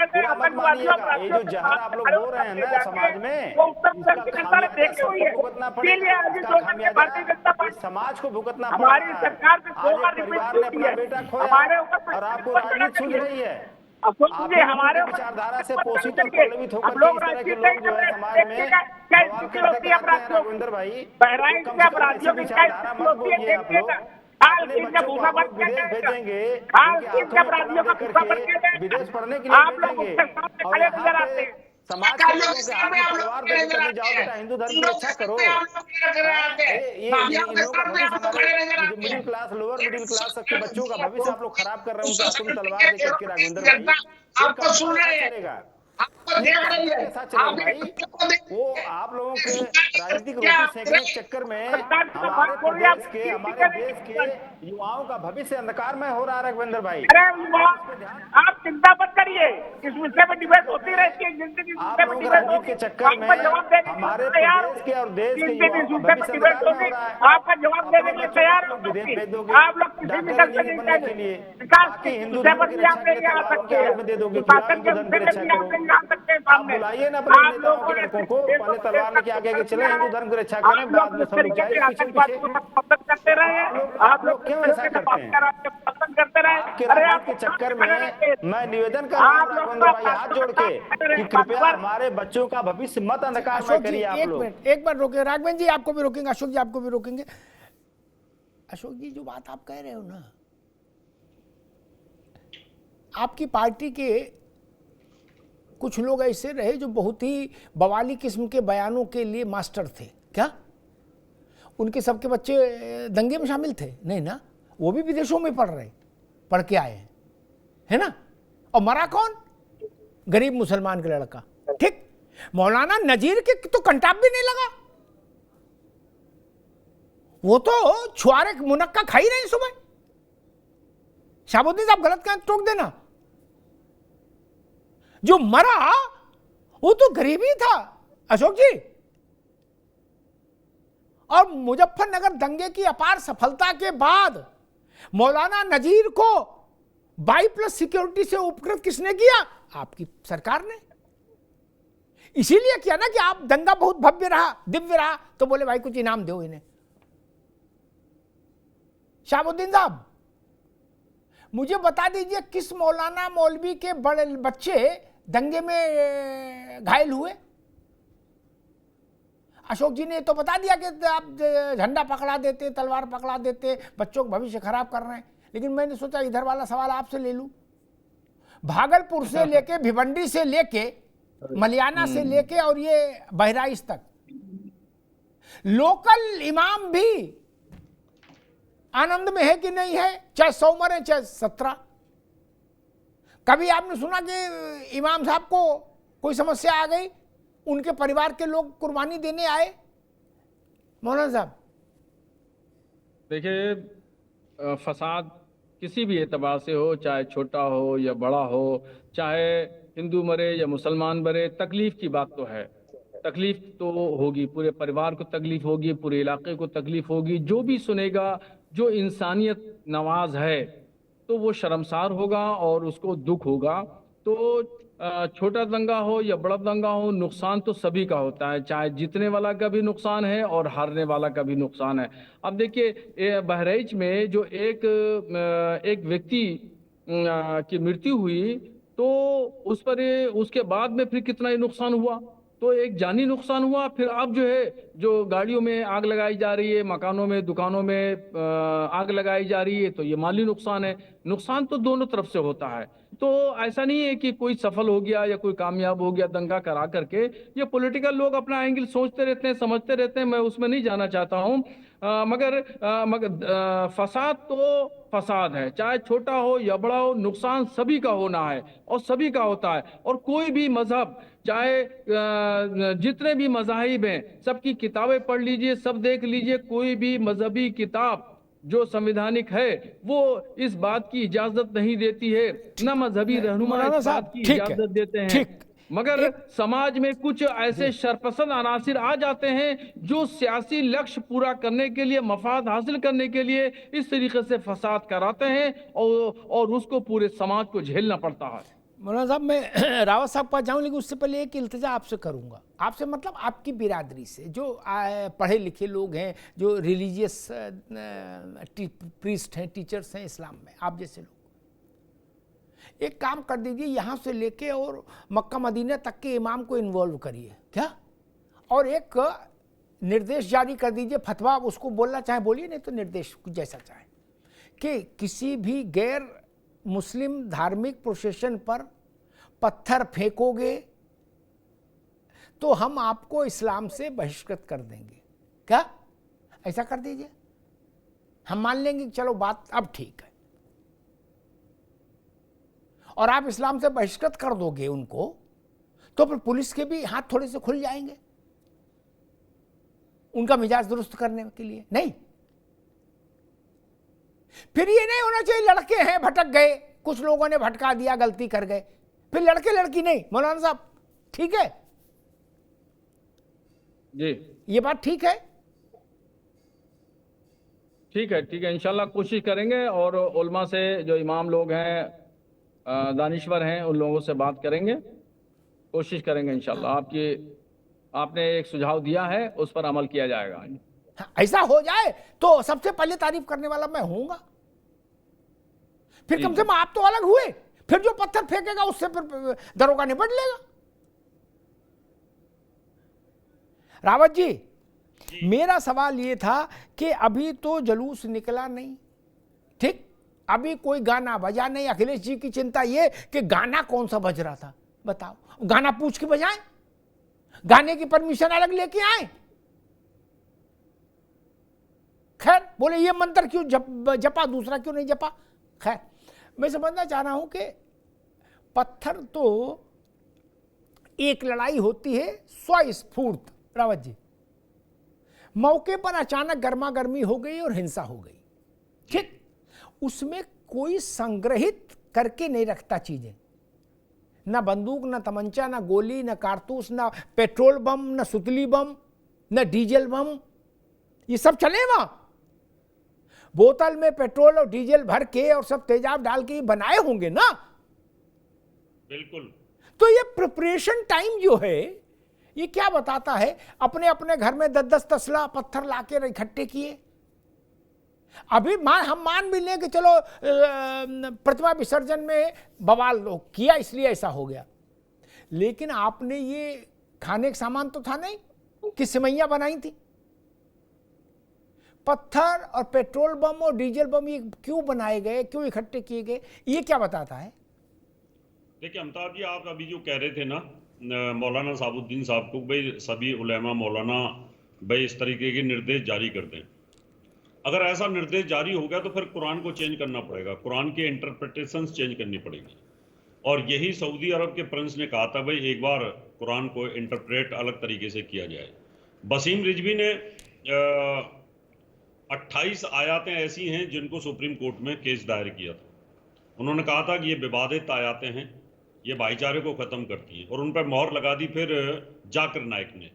Speaker 12: पूरा मत मानिएगा, ये जो जहर आप लोग बो रहे हैं ना समाज में, भुगतना पड़ेगा, समाज को भुगतना पड़ेगा।
Speaker 14: हमारी सरकार से 2 बार
Speaker 12: परिवार ने अपना बेटा खोया और आपको राजनीति सूझ रही है। हमारे विचारधारा से पोषित और प्रलोभित होकर के इस तरह के लोग जो है समाज में बवाल करते हैं। राघवेंद्र भाई,
Speaker 14: बहराइच के अपराधियों की
Speaker 12: विचारधारा मत बोलिए। आप लोग अपने बच्चों को आप लोग विदेश भेजेंगे, विदेश पढ़ने के लिए भेजेंगे, और यहाँ पे समाज के लोगों के हाथ में तलवार देकर के जाओ बेटा हिंदू धर्म की रक्षा करो। ये इन लोगों का भविष्य, हमारे middle class, lower middle class के बच्चों का भविष्य आप लोग खराब कर रहे हो। तुम तलवार देकर के राघवेंद्र भाई, आपको सुन रहे हैं, वो आप लोगों के राजनीतिक रोटी सेकने के चक्कर में हमारे देश के युवाओं का भविष्य अंधकार में हो रहा है। राघवेंद्र भाई,
Speaker 14: आप चिंता मत करिए, इस विषय में डिबेट होती रहती है।
Speaker 12: आप लोग राजनीति के चक्कर में हमारे प्रदेश के और देश के युवाओं का भविष्य अंधकार में हो रहा है।
Speaker 14: आपका जवाब देने के लिए तैयार
Speaker 12: विदेश भेज दोगे
Speaker 14: आप लोग
Speaker 12: डॉक्टर बनने के लिए, बाकी हिंदू धर्म की रक्षा के लिए तलवारों के हाथ में दे दोगे, हिंदू धर्म की रक्षा करो। आप बुलाइए ना अपने नेताओं के लड़कों को, पहले तलवार लेके आगे आगे चले, हिंदू धर्म की रक्षा करें, बाद में सब लोग जाए पीछे पीछे।
Speaker 14: करते रहे
Speaker 12: आप लोग क्यों ऐसा करते हैं? आपके राजनीति के चक्कर में मैं निवेदन कर रहा हूँ राघवेंद्र भाई, हाथ जोड़ के कि कृपया हमारे बच्चों का भविष्य मत अंधकार में करिए। आप लोग
Speaker 1: एक बार रोके, राघवेंद्र जी आपको भी रोकेंगे, अशोक जी आपको भी रोकेंगे। अशोक जी, जो बात आप कह रहे हो ना, आपकी पार्टी के कुछ लोग ऐसे रहे जो बहुत ही बवाली किस्म के बयानों के लिए मास्टर थे क्या? उनके सबके बच्चे दंगे में शामिल थे? नहीं ना, वो भी विदेशों में पढ़ के आए हैं, है ना? और मरा कौन? गरीब मुसलमान का लड़का। ठीक, मौलाना नजीर के तो कंटाप भी नहीं लगा, वो तो छुआरे मुनक्का खाई रहे सुबह। शाहबुद्दीन साहब गलत कहें टोक देना, जो मरा वो तो गरीब ही था अशोक जी। और मुजफ्फरनगर दंगे की अपार सफलता के बाद मौलाना नजीर को 22+ सिक्योरिटी से उपकृत किसने किया? आपकी सरकार ने। इसीलिए किया ना कि आप दंगा बहुत भव्य रहा, दिव्य रहा, तो बोले भाई कुछ इनाम दो इन्हें। शाहबुद्दीन साहब, मुझे बता दीजिए किस मौलाना मौलवी के बड़े बच्चे दंगे में घायल हुए। अशोक जी ने तो बता दिया कि आप झंडा पकड़ा देते, तलवार पकड़ा देते, बच्चों का भविष्य खराब कर रहे हैं। लेकिन मैंने सोचा इधर वाला सवाल आपसे ले लूं। भागलपुर से लेके, भिवंडी से लेके, मलियाना से लेके और ये बहराइच तक लोकल इमाम भी आनंद में है कि नहीं है, चाहे 100 मरे चाहे 17। कभी आपने सुना कि इमाम साहब को कोई समस्या आ गई, उनके परिवार के लोग कुर्बानी देने आए? मौलाना साहब
Speaker 10: देखिए, फसाद किसी भी एतबार से हो, चाहे छोटा हो या बड़ा हो, चाहे हिंदू मरे या मुसलमान मरे, तकलीफ की बात तो है। तकलीफ तो होगी, पूरे परिवार को तकलीफ होगी, पूरे इलाके को तकलीफ होगी। जो भी सुनेगा, जो इंसानियत नवाज है, तो वो शर्मसार होगा और उसको दुख होगा। तो छोटा दंगा हो या बड़ा दंगा हो, नुकसान तो सभी का होता है, चाहे जीतने वाला का भी नुकसान है और हारने वाला का भी नुकसान है। अब देखिए, बहराइच में जो एक व्यक्ति की मृत्यु हुई, तो उस पर उसके बाद में फिर कितना ही नुकसान हुआ। तो एक जानी नुकसान हुआ, फिर अब जो है, जो गाड़ियों में आग लगाई जा रही है, मकानों में, दुकानों में आग लगाई जा रही है, तो ये माली नुकसान है। नुकसान तो दोनों तरफ से होता है। तो ऐसा नहीं है कि कोई सफल हो गया या कोई कामयाब हो गया दंगा करा करके। ये पॉलिटिकल लोग अपना एंगल सोचते रहते हैं, समझते रहते हैं, मैं उसमें नहीं जाना चाहता हूँ। मगर फसाद तो फसाद है, चाहे छोटा हो या बड़ा हो, नुकसान सभी का होना है और सभी का होता है। और कोई भी मजहब, चाहे जितने भी मज़ाहिब हैं, सबकी किताबें पढ़ लीजिए, सब देख लीजिए, कोई भी मजहबी किताब जो संवैधानिक है वो इस बात की इजाजत नहीं देती है, न मजहबी रहनुमा इस बात की इजाजत देते हैं। मगर समाज में कुछ ऐसे शरपसंद अनासिर आ जाते हैं जो सियासी लक्ष्य पूरा करने के लिए, मफाद हासिल करने के लिए इस तरीके से फसाद कराते हैं और उसको पूरे समाज को झेलना पड़ता है।
Speaker 1: मौलाना साहब, मैं रावत साहब पास जाऊँ, लेकिन उससे पहले एक इल्तिजा आपसे करूँगा। आपसे मतलब आपकी बिरादरी से जो पढ़े लिखे लोग हैं, जो रिलीजियस प्रीस्ट हैं, टीचर्स हैं इस्लाम में, आप जैसे लोग, एक काम कर दीजिए, यहाँ से लेके और मक्का मदीना तक के इमाम को इन्वॉल्व करिए क्या, और एक निर्देश जारी कर दीजिए, फतवा उसको बोलना चाहे बोलिए, नहीं तो निर्देश जैसा चाहे, कि किसी भी गैर मुस्लिम धार्मिक प्रोसेशन पर पत्थर फेंकोगे तो हम आपको इस्लाम से बहिष्कृत कर देंगे। क्या ऐसा कर दीजिए, हम मान लेंगे कि चलो बात अब ठीक है। और आप इस्लाम से बहिष्कृत कर दोगे उनको, तो फिर पुलिस के भी हाथ थोड़े से खुल जाएंगे उनका मिजाज दुरुस्त करने के लिए। नहीं, फिर ये नहीं होना चाहिए लड़के हैं भटक गए, कुछ लोगों ने भटका दिया, गलती कर गए, फिर लड़के लड़की नहीं। मौलाना साहब ठीक है
Speaker 10: जी,
Speaker 1: ये बात ठीक है?
Speaker 10: ठीक है, ठीक है, इंशाल्लाह कोशिश करेंगे और उलमा से, जो इमाम लोग हैं, दानिश्वर हैं, उन लोगों से बात करेंगे, कोशिश करेंगे इंशाल्लाह। आपने एक सुझाव दिया है, उस पर अमल किया जाएगा।
Speaker 1: ऐसा हो जाए तो सबसे पहले तारीफ करने वाला मैं हूंगा। फिर कम से कम आप तो अलग हुए, फिर जो पत्थर फेंकेगा उससे फिर दरोगा निपट लेगा। रावत जी, मेरा सवाल ये था कि अभी तो जुलूस निकला नहीं, ठीक, अभी कोई गाना बजा नहीं। अखिलेश जी की चिंता ये कि गाना कौन सा बज रहा था, बताओ, गाना पूछ के बजाएं, गाने की परमिशन अलग लेके आए। खैर, बोले ये मंत्र क्यों जपा, दूसरा क्यों नहीं जपा। खैर, मैं समझना चाह रहा हूं कि पत्थर तो एक लड़ाई होती है स्वस्फूर्त। रावत जी, मौके पर अचानक गर्मा गर्मी हो गई और हिंसा हो गई, ठीक, उसमें कोई संग्रहित करके नहीं रखता चीजें, ना बंदूक, ना तमंचा, ना गोली, ना कारतूस, ना पेट्रोल बम, ना सुतली बम, ना डीजल बम, ये सब चले वहां। बोतल में पेट्रोल और डीजल भर के और सब तेजाब डाल के बनाए होंगे ना।
Speaker 11: बिल्कुल।
Speaker 1: तो ये प्रिपरेशन टाइम जो है, ये क्या बताता है? अपने अपने घर में 10-10 तसला पत्थर लाके इकट्ठे किए। अभी हम मान भी लें कि चलो प्रतिमा विसर्जन में बवाल किया इसलिए ऐसा हो गया, लेकिन आपने ये खाने का सामान तो था नहीं कि सिमैया बनाई थी। पत्थर और पेट्रोल बम और डीजल बम ये क्यों बनाए गए, क्यों इकट्ठे किए गए, ये क्या बताता है?
Speaker 11: देखिए अमिताभ जी, आप अभी जो कह रहे थे ना मौलाना साबुद्दीन साहब को, भाई सभी उलेमा मौलाना भाई इस तरीके के निर्देश जारी कर दें। अगर ऐसा निर्देश जारी हो गया तो फिर कुरान को चेंज करना पड़ेगा, कुरान के इंटरप्रिटेशंस चेंज करनी पड़ेगी। और यही सऊदी अरब के प्रिंस ने कहा था, भाई एक बार कुरान को इंटरप्रेट अलग तरीके से किया जाए। वसीम रिजवी ने 28 आयातें ऐसी हैं जिनको सुप्रीम कोर्ट में केस दायर किया था। उन्होंने कहा था कि ये विवादित आयातें हैं, ये भाईचारे को ख़त्म करती हैं, और उन पर मोहर लगा दी फिर जाकिर नाइक ने।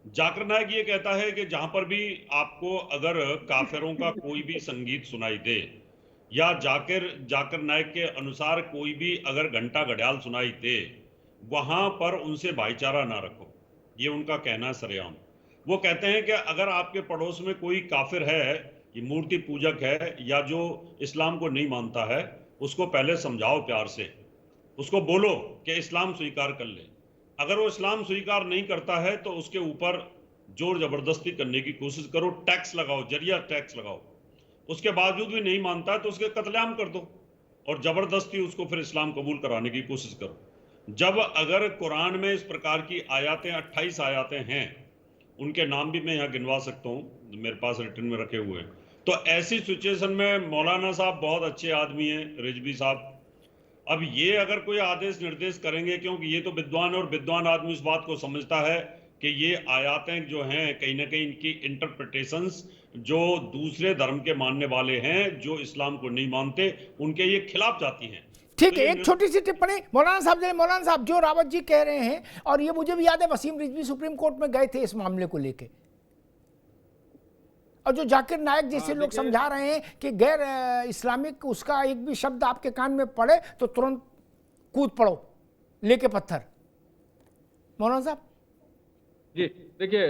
Speaker 11: जाकिर नाइक ये कहता है कि जहां पर भी आपको अगर काफिरों का कोई भी संगीत सुनाई दे, या जाकिर नाइक के अनुसार कोई भी अगर घंटा घड़ियाल सुनाई दे, वहां पर उनसे भाईचारा ना रखो। ये उनका कहना है सरेआम। वो कहते हैं कि अगर आपके पड़ोस में कोई काफिर है, ये मूर्ति पूजक है, या जो इस्लाम को नहीं मानता है, उसको पहले समझाओ प्यार से, उसको बोलो कि इस्लाम स्वीकार कर ले। अगर वो इस्लाम स्वीकार नहीं करता है तो उसके ऊपर जोर जबरदस्ती करने की कोशिश करो, टैक्स लगाओ, जरिया टैक्स लगाओ। उसके बावजूद भी नहीं मानता है तो उसके कत्लेआम कर दो और जबरदस्ती उसको फिर इस्लाम कबूल कराने की कोशिश करो। जब अगर कुरान में इस प्रकार की आयातें 28 आयातें हैं, उनके नाम भी मैं यहाँ गिनवा सकता हूँ, मेरे पास रिटर्न में रखे हुए हैं, तो ऐसी सिचुएशन में मौलाना साहब बहुत अच्छे आदमी हैं, रिजवी साहब। अब ये अगर कोई आदेश निर्देश करेंगे, क्योंकि ये तो विद्वान और विद्वान आदमी इस बात को समझता है कि ये आयातें जो हैं कहीं ना कहीं इनकी इंटरप्रिटेशंस जो दूसरे धर्म के मानने वाले हैं, जो इस्लाम को नहीं मानते, उनके ये खिलाफ जाती हैं।
Speaker 1: ठीक है, एक छोटी सी टिप्पणी मौलाना साहब जो रावत जी कह रहे हैं, और ये मुझे भी याद है वसीम रिजवी सुप्रीम कोर्ट में गए थे इस मामले को लेके, और जो जाकिर नाइक जैसे लोग समझा रहे हैं कि गैर इस्लामिक उसका एक भी शब्द आपके कान में पड़े तो तुरंत कूद पड़ो लेके पत्थर। मौलाना साहब
Speaker 10: जी देखिए,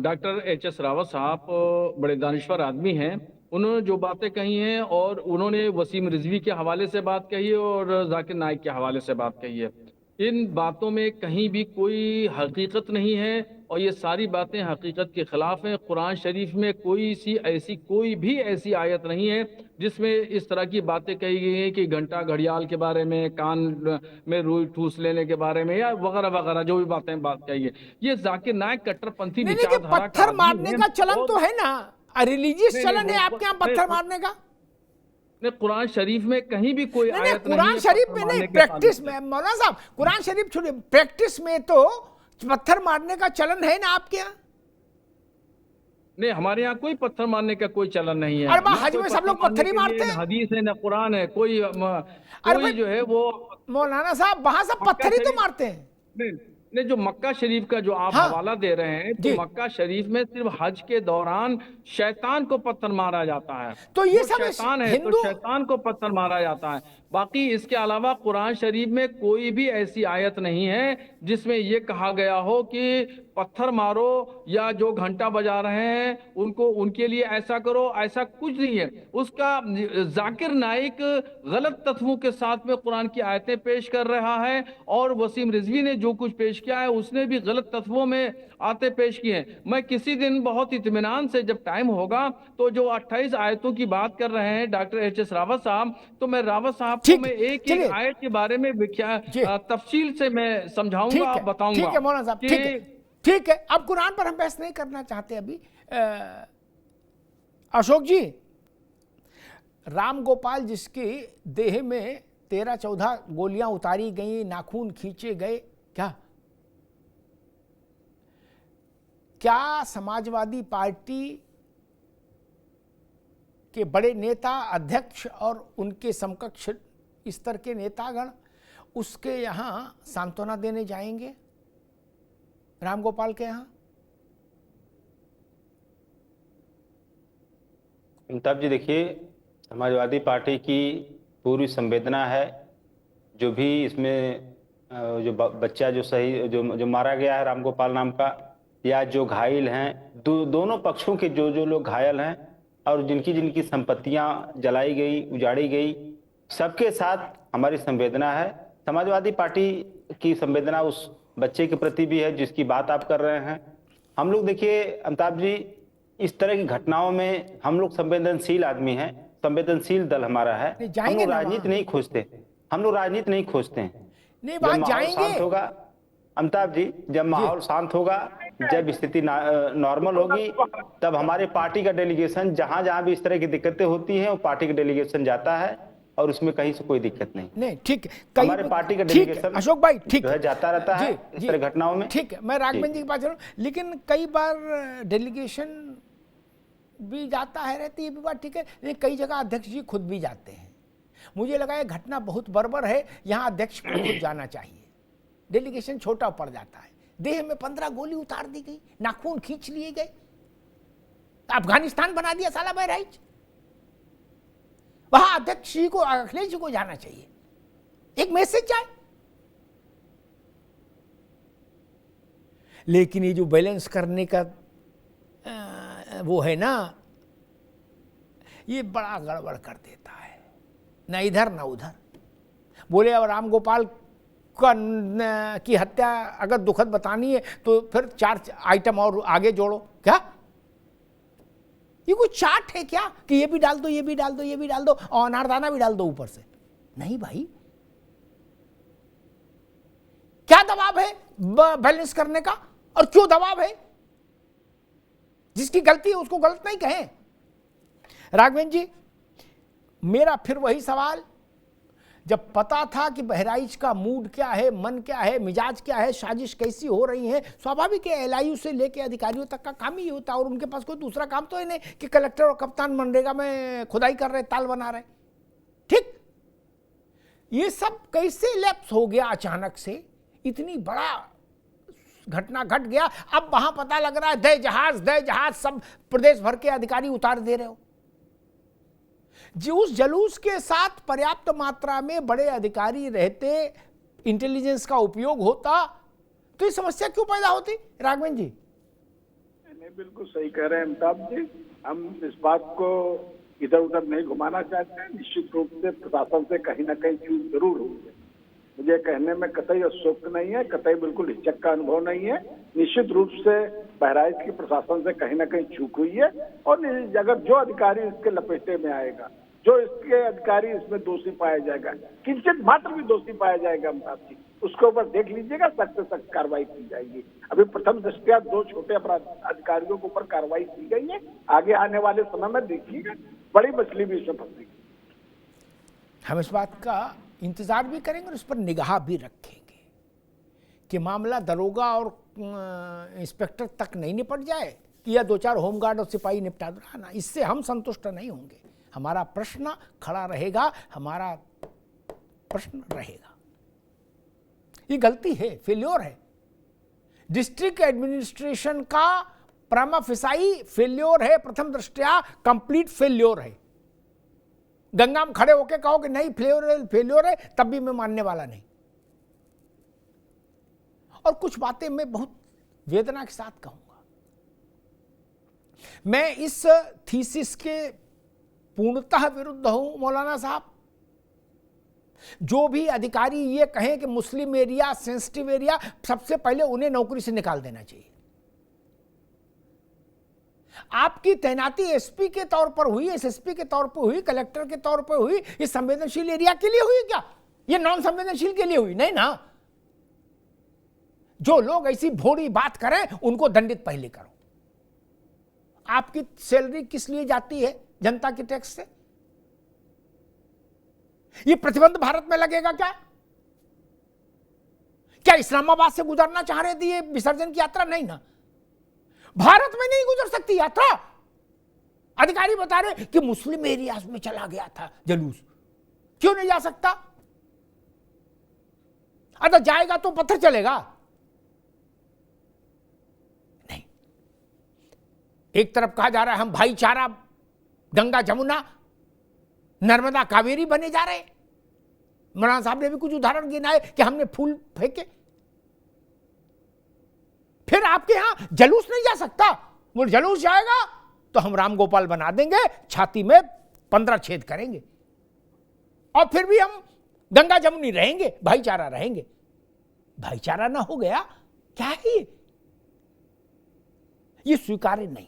Speaker 10: डॉक्टर एच.एस. रावत साहब बड़े दानिश्वर आदमी हैं। उन्होंने जो बातें कही हैं, और उन्होंने वसीम रिजवी के हवाले से बात कही है और जाकिर नाइक के हवाले से बात कही है, इन बातों में कहीं भी कोई हकीकत नहीं है, और ये सारी बातें हकीकत के खिलाफ हैं। कुरान शरीफ में कोई भी ऐसी आयत नहीं है जिसमें इस तरह की बातें कही गई हैं कि घंटा घड़ियाल के बारे में, कान में रुई ठूस लेने के बारे में, या वगैरह वगैरह जो भी बात कही है। ये जाकिर नाइक कट्टरपंथी विचारधारा का
Speaker 1: पत्थर मारने का चलन तो है ना, रिलीजियस चलन है आपके यहाँ पत्थर मारने का?
Speaker 10: कुरान शरीफ में कहीं भी कोई आयत नहीं,
Speaker 1: कुरान शरीफ में नहीं, प्रैक्टिस में मौलाना साहब, कुरान शरीफ छोड़िए, प्रैक्टिस में तो पत्थर मारने का चलन है ना आपके यहाँ?
Speaker 10: नहीं, हमारे यहाँ कोई पत्थर मारने का कोई चलन नहीं है।
Speaker 1: अरे हज में सब लोग पत्थर ही मारते हैं,
Speaker 10: हदीस है ना कुरान है, कोई जो है वो
Speaker 1: मौलाना साहब वहां सब पत्थर ही तो मारते हैं।
Speaker 10: नहीं, जो मक्का शरीफ का जो आप हवाला दे रहे हैं, तो मक्का शरीफ में सिर्फ हज के दौरान शैतान को पत्थर मारा जाता है,
Speaker 1: तो ये सब
Speaker 10: शैतान है, तो शैतान को पत्थर मारा जाता है। बाकी इसके अलावा कुरान शरीफ में कोई भी ऐसी आयत नहीं है जिसमें ये कहा गया हो कि पत्थर मारो, या जो घंटा बजा रहे हैं उनको, उनके लिए ऐसा करो, ऐसा कुछ नहीं है। उसका जाकिर नाइक गलत तत्वों के साथ में कुरान की आयतें पेश कर रहा है, और वसीम रिजवी ने जो कुछ पेश किया है उसने भी गलत तत्वों में आते पेश किए हैं। मैं किसी दिन बहुत इत्मीनान से जब टाइम होगा तो जो 28 आयतों की बात कर रहे हैं डॉक्टर एच.एस. रावत साहब, तो मैं रावत साहब को मैं एक आयत के बारे में तफसील से मैं समझाऊंगा, आप बताऊंगा।
Speaker 1: ठीक है मौलाना साहब, ठीक है। अब कुरान पर हम बहस नहीं करना चाहते अभी। अशोक जी, राम गोपाल जिसकी देह में 13-14 गोलियां उतारी गई, नाखून खींचे गए, क्या समाजवादी पार्टी के बड़े नेता, अध्यक्ष और उनके समकक्ष स्तर के नेतागण उसके यहाँ सांत्वना देने जाएंगे राम गोपाल के यहाँ?
Speaker 12: अमिताभ जी देखिए, समाजवादी पार्टी की पूरी संवेदना है, जो भी इसमें जो बच्चा जो मारा गया है राम गोपाल नाम का, या जो घायल हैं, दोनों पक्षों के जो लोग घायल हैं और जिनकी संपत्तियां जलाई गई, उजाड़ी गई, सबके साथ हमारी संवेदना है। समाजवादी पार्टी की संवेदना उस बच्चे के प्रति भी है जिसकी बात आप कर रहे हैं। हम लोग देखिए अमिताभ जी, इस तरह की घटनाओं में हम लोग संवेदनशील आदमी हैं, संवेदनशील दल हमारा है। हम लोग राजनीति नहीं खोजते, हम लोग राजनीति नहीं खोजते हैं।
Speaker 1: नहीं, वहां जाएंगे।
Speaker 12: शांत होगा अमिताभ जी, जब माहौल शांत होगा, जब स्थिति नॉर्मल होगी, तब हमारे पार्टी का डेलीगेशन जहां जहां भी इस तरह की दिक्कतें होती हैं, वो पार्टी का डेलीगेशन जाता है और उसमें कहीं से कोई दिक्कत नहीं।
Speaker 1: ठीक,
Speaker 12: हमारे पार्टी का डेलीगेशन
Speaker 1: अशोक भाई ठीक
Speaker 12: जाता रहता है इस तरह घटनाओं में।
Speaker 1: ठीक है, मैं राघवन जी की बात करूं, लेकिन कई बार डेलीगेशन भी जाता है, रहती है भी बात ठीक है, लेकिन कई जगह अध्यक्ष जी खुद भी जाते हैं। मुझे लगा ये घटना बहुत बर्बर है, यहाँ अध्यक्ष को खुद जाना चाहिए। डेलीगेशन छोटा पड़ जाता है, देह में 15 गोली उतार दी गई, नाखून खींच लिए गए, अफगानिस्तान बना दिया साला बहराइच। वहां अध्यक्ष जी को, अखिलेश जी को जाना चाहिए, एक मैसेज जाए। लेकिन ये जो बैलेंस करने का वो है ना, ये बड़ा गड़बड़ कर देता है, ना इधर ना उधर। बोले अब राम गोपाल की हत्या अगर दुखद बतानी है तो फिर 4 आइटम और आगे जोड़ो। क्या ये कोई चार्ट है क्या कि ये भी डाल दो, ये भी डाल दो, ये भी डाल दो और अनारदाना भी डाल दो ऊपर से? नहीं भाई, क्या दबाव है बैलेंस करने का, और क्यों दबाव है? जिसकी गलती है उसको गलत नहीं कहें। राघवेंद्र जी, मेरा फिर वही सवाल, जब पता था कि बहराइच का मूड क्या है, मन क्या है, मिजाज क्या है, साजिश कैसी हो रही है, स्वाभाविक है एलआईयू से लेके अधिकारियों तक का काम ही होता है, और उनके पास कोई दूसरा काम तो है नहीं कि कलेक्टर और कप्तान मनरेगा में खुदाई कर रहे, ताल बना रहे। ठीक, ये सब कैसे लैप्स हो गया अचानक से, इतनी बड़ा घटना घट गया। अब वहां पता लग रहा है दे जहाज सब प्रदेश भर के अधिकारी उतार दे रहे हो। जो उस जलूस के साथ पर्याप्त मात्रा में बड़े अधिकारी रहते, इंटेलिजेंस का उपयोग होता, तो ये समस्या क्यों पैदा होती? राघवन जी
Speaker 14: नहीं, बिल्कुल सही कह रहे हैं अमिताभ जी। हम इस बात को इधर उधर नहीं घुमाना चाहते हैं। निश्चित रूप से प्रशासन से कहीं ना कहीं चूक जरूर हुई है। मुझे कहने में कतई अशोक नहीं है, कतई बिल्कुल हिचक का अनुभव नहीं है। निश्चित रूप से बहराइच की प्रशासन से कहीं ना कहीं चूक हुई है, और अगर जो अधिकारी इसके लपेटे में आएगा, जो इसके अधिकारी इसमें दोषी पाया जाएगा, किंचित मात्र भी दोषी पाया जाएगा अमिताभ जी, उसके ऊपर देख लीजिएगा सख्त से सख्त कार्रवाई की जाएगी। अभी प्रथम दृष्टया 2 छोटे अपराध अधिकारियों के ऊपर कार्रवाई की गई है। आगे आने वाले समय में देखिएगा बड़ी मछली भी इसमें फंसेगी।
Speaker 1: हम इस बात का इंतजार भी करेंगे और उस पर निगाह भी रखेंगे कि मामला दरोगा और इंस्पेक्टर तक नहीं निपट जाए कि या 2-4 होमगार्ड और सिपाही निपटा दो ना। इससे हम संतुष्ट नहीं होंगे। हमारा प्रश्न खड़ा रहेगा, हमारा प्रश्न रहेगा। ये गलती है, फेल्योर है, डिस्ट्रिक्ट एडमिनिस्ट्रेशन का प्रमा फिसाई फेल्योर है, प्रथम दृष्टया कंप्लीट फेल्योर है। गंगा में खड़े होके कहो कि नहीं फेल्योर है, तब भी मैं मानने वाला नहीं। और कुछ बातें मैं बहुत वेदना के साथ कहूंगा। मैं इस थीसिस के पूर्णतः विरुद्ध हूं मौलाना साहब। जो भी अधिकारी ये कहें कि मुस्लिम एरिया सेंसिटिव एरिया, सबसे पहले उन्हें नौकरी से निकाल देना चाहिए। आपकी तैनाती एसपी के तौर पर हुई, एसएसपी के तौर पर हुई, कलेक्टर के तौर पर हुई, ये संवेदनशील एरिया के लिए हुई क्या? ये नॉन संवेदनशील के लिए हुई? नहीं ना। जो लोग ऐसी भोड़ी बात करें उनको दंडित पहले करो। आपकी सैलरी किस लिए जाती है? जनता के टैक्स से। ये प्रतिबंध भारत में लगेगा क्या? क्या इस्लामाबाद से गुजरना चाह रहे थे ये विसर्जन की यात्रा? नहीं ना, भारत में नहीं गुजर सकती यात्रा। अधिकारी बता रहे कि मुस्लिम एरियाज में चला गया था जलूस, क्यों नहीं जा सकता? अगर जाएगा तो पत्थर चलेगा? नहीं। एक तरफ कहा जा रहा है हम भाईचारा, गंगा जमुना नर्मदा कावेरी बने जा रहे। मौलाना साहब ने भी कुछ उदाहरण गिनाए कि हमने फूल फेंके। फिर आपके यहां जलूस नहीं जा सकता। वो जलूस जाएगा तो हम राम गोपाल बना देंगे, छाती में 15 छेद करेंगे, और फिर भी हम गंगा जमुनी रहेंगे, भाईचारा रहेंगे। भाईचारा ना हो गया? क्या है ये स्वीकार्य नहीं।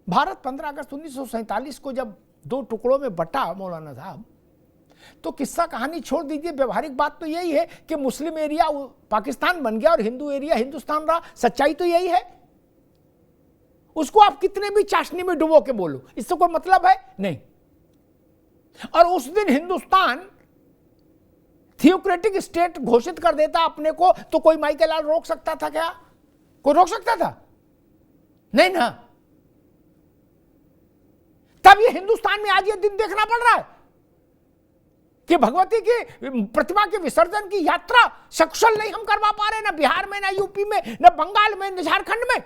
Speaker 1: भारत 15 अगस्त 1947 को जब दो टुकड़ों में बटा मौलाना साहब, तो किस्सा कहानी छोड़ दीजिए, व्यवहारिक बात तो यही है कि मुस्लिम एरिया पाकिस्तान बन गया और हिंदू एरिया हिंदुस्तान रहा। सच्चाई तो यही है। उसको आप कितने भी चाशनी में डुबो के बोलो, इससे कोई मतलब है नहीं। और उस दिन हिंदुस्तान थियोक्रेटिक स्टेट घोषित कर देता अपने को, तो कोई माइकल लाल रोक सकता था क्या? कोई रोक सकता था? नहीं ना। तब ये हिंदुस्तान में आज ये दिन देखना पड़ रहा है कि भगवती की प्रतिमा के विसर्जन की यात्रा सकुशल नहीं हम करवा पा रहे, ना बिहार में, ना यूपी में, ना बंगाल में, ना झारखंड में।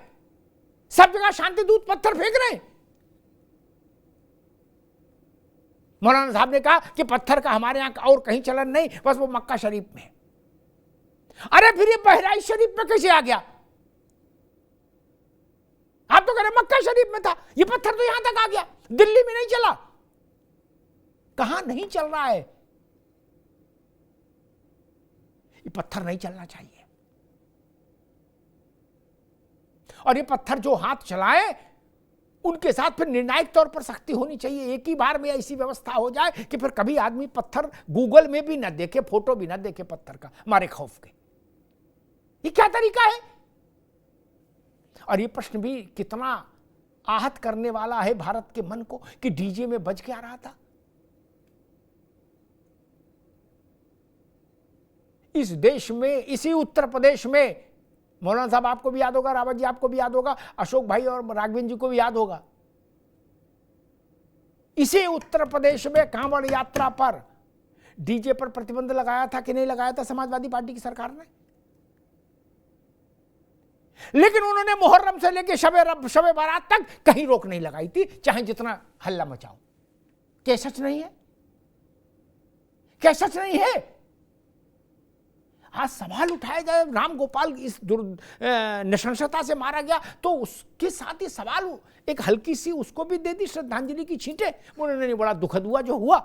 Speaker 1: सब जगह शांति दूत पत्थर फेंक रहे हैं। मौलाना साहब ने कहा कि पत्थर का हमारे यहां और कहीं चलन नहीं, बस वो मक्का शरीफ में। अरे फिर ये बहराइच शरीफ में कैसे आ गया? आप तो कह रहे मक्का शरीफ में था, ये पत्थर तो यहां तक आ गया, दिल्ली में नहीं चला। कहां नहीं चल रहा है? ये पत्थर नहीं चलना चाहिए। और ये पत्थर जो हाथ चलाए उनके साथ फिर निर्णायक तौर पर सख्ती होनी चाहिए। एक ही बार में ऐसी व्यवस्था हो जाए कि फिर कभी आदमी पत्थर गूगल में भी ना देखे, फोटो भी ना देखे पत्थर का, मारे खौफ के। ये क्या तरीका है? और ये प्रश्न भी कितना आहत करने वाला है भारत के मन को कि डीजे में बज के आ रहा था। इस देश में, इसी उत्तर प्रदेश में, मौलाना साहब आपको भी याद होगा, रावत जी आपको भी याद होगा, अशोक भाई और राघवेंद्र जी को भी याद होगा, इसी उत्तर प्रदेश में कांवड़ यात्रा पर डीजे पर प्रतिबंध लगाया था कि नहीं लगाया था समाजवादी पार्टी की सरकार ने? लेकिन उन्होंने मुहर्रम से लेकर शबे बारात तक कहीं रोक नहीं लगाई थी, चाहे जितना हल्ला मचाओ। क्या सच नहीं है? क्या सच नहीं है? आज सवाल उठाया जाए, राम गोपाल इस नृशंसता से मारा गया, तो उसके साथ ही सवाल एक हल्की सी उसको भी दे दी श्रद्धांजलि की छींटे। उन्होंने नहीं, बड़ा दुखद हुआ जो हुआ।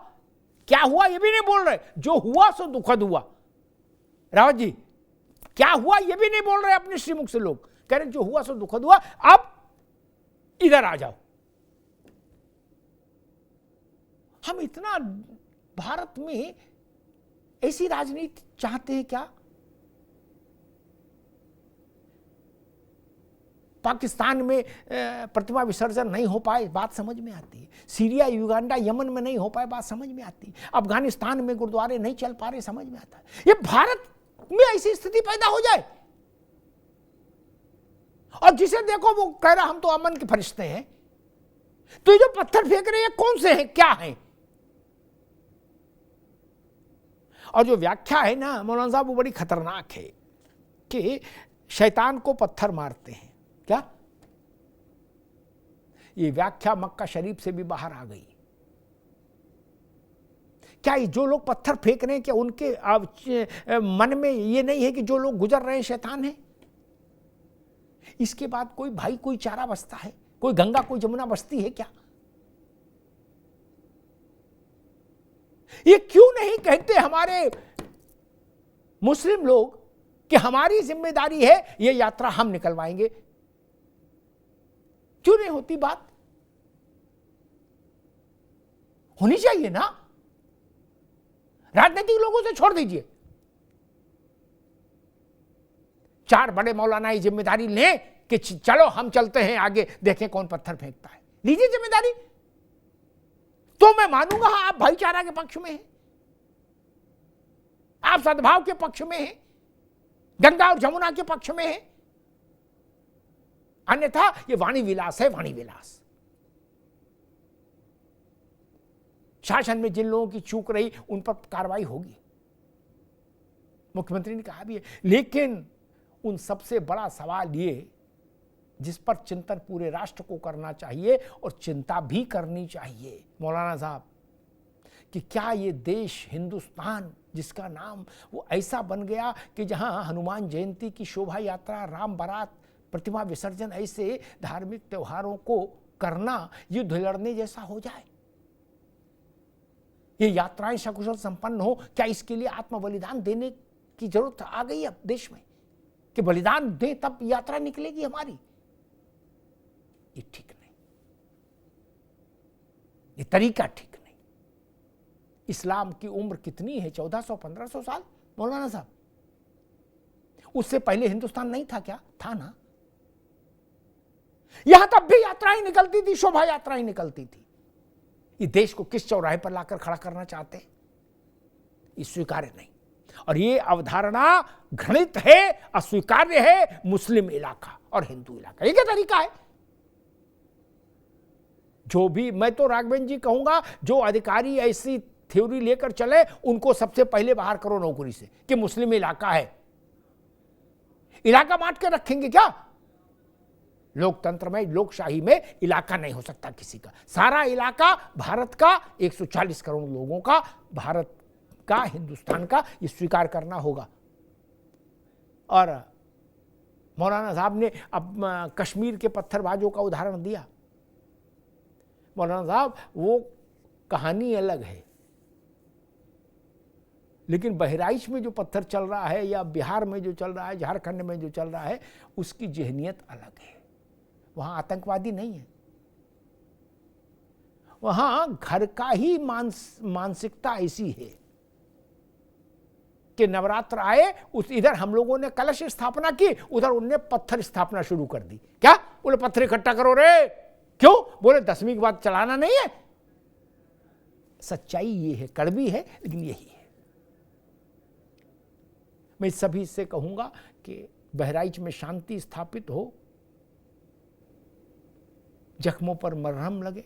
Speaker 1: क्या हुआ ये भी नहीं बोल रहे, जो हुआ सो दुखद हुआ। रावत जी क्या हुआ ये भी नहीं बोल रहे अपने श्रीमुख से। लोग कह रहे जो हुआ सो दुखद हुआ, अब इधर आ जाओ। हम इतना भारत में ऐसी राजनीति चाहते हैं क्या? पाकिस्तान में प्रतिमा विसर्जन नहीं हो पाए, बात समझ में आती है। सीरिया, युगांडा, यमन में नहीं हो पाए, बात समझ में आती है। अफगानिस्तान में गुरुद्वारे नहीं चल पा रहे, समझ में आता है। ये भारत में ऐसी स्थिति पैदा हो जाए और जिसे देखो वो कह रहा हम तो अमन के फरिश्ते हैं। तो ये जो पत्थर फेंक रहे हैं कौन से हैं, क्या हैं? और जो व्याख्या है ना मौलाना साहब, वो बड़ी खतरनाक है कि शैतान को पत्थर मारते हैं। क्या ये व्याख्या मक्का शरीफ से भी बाहर आ गई? क्या ये जो लोग पत्थर फेंक रहे हैं, क्या उनके मन में ये नहीं है कि जो लोग गुजर रहे हैं शैतान है? इसके बाद कोई भाई कोई चारा बसता है, कोई गंगा कोई जमुना बसती है क्या? ये क्यों नहीं कहते हमारे मुस्लिम लोग कि हमारी जिम्मेदारी है, ये यात्रा हम निकलवाएंगे? क्यों नहीं होती बात? होनी चाहिए ना। राजनीतिक लोगों से छोड़ दीजिए, चार बड़े मौलाना ये जिम्मेदारी लें कि चलो हम चलते हैं आगे, देखें कौन पत्थर फेंकता है। लीजिए जिम्मेदारी, तो मैं मानूंगा हाँ आप भाईचारा के पक्ष में हैं, आप सद्भाव के पक्ष में हैं, गंगा और जमुना के पक्ष में हैं। अन्यथा ये वाणी विलास है, वाणी विलास। शासन में जिन लोगों की चूक रही उन पर कार्रवाई होगी, मुख्यमंत्री ने कहा भी है। लेकिन उन सबसे बड़ा सवाल ये, जिस पर चिंतन पूरे राष्ट्र को करना चाहिए और चिंता भी करनी चाहिए मौलाना साहब, कि क्या ये देश हिंदुस्तान जिसका नाम वो ऐसा बन गया कि जहां हनुमान जयंती की शोभा यात्रा, राम बारात, प्रतिमा विसर्जन, ऐसे धार्मिक त्योहारों को करना युद्ध लड़ने जैसा हो जाए? ये यात्राएं सकुशल संपन्न हो, क्या इसके लिए आत्म बलिदान देने की जरूरत आ गई अब देश में कि बलिदान दें तब यात्रा निकलेगी हमारी? ये ठीक नहीं, ये तरीका ठीक नहीं। इस्लाम की उम्र कितनी है? 1400-1500 साल मौलाना साहब। उससे पहले हिंदुस्तान नहीं था क्या? था ना। यहां तब भी यात्राएं निकलती थी, शोभा यात्राएं निकलती थी। ये देश को किस चौराहे पर लाकर खड़ा करना चाहते हैं? ये स्वीकार्य नहीं। और ये अवधारणा घृणित है, अस्वीकार्य है। मुस्लिम इलाका और हिंदू इलाका, ये क्या तरीका है? जो भी, मैं तो राघवेंद्र जी कहूंगा, जो अधिकारी ऐसी थ्योरी लेकर चले उनको सबसे पहले बाहर करो नौकरी से कि मुस्लिम इलाका है। इलाका बांट के रखेंगे क्या? लोकतंत्र में, लोकशाही में इलाका नहीं हो सकता किसी का। सारा इलाका भारत का, 140 करोड़ लोगों का, भारत का, हिंदुस्तान का, ये स्वीकार करना होगा। और मौलाना साहब ने अब कश्मीर के पत्थरबाजों का उदाहरण दिया। मौलाना साहब, वो कहानी अलग है, लेकिन बहराइच में जो पत्थर चल रहा है या बिहार में जो चल रहा है, झारखंड में जो चल रहा है, उसकी जहनियत अलग है। वहां आतंकवादी नहीं है, वहां घर का ही मानसिकता ऐसी है कि नवरात्र आए, उस इधर हम लोगों ने कलश स्थापना की, उधर उनने पत्थर स्थापना शुरू कर दी। क्या बोले? पत्थर इकट्ठा करो रे। क्यों? बोले 10वीं के बाद चलाना नहीं है। सच्चाई ये है, कड़वी है, लेकिन यही है। मैं सभी से कहूंगा कि बहराइच में शांति स्थापित हो, जख्मों पर मरहम लगे,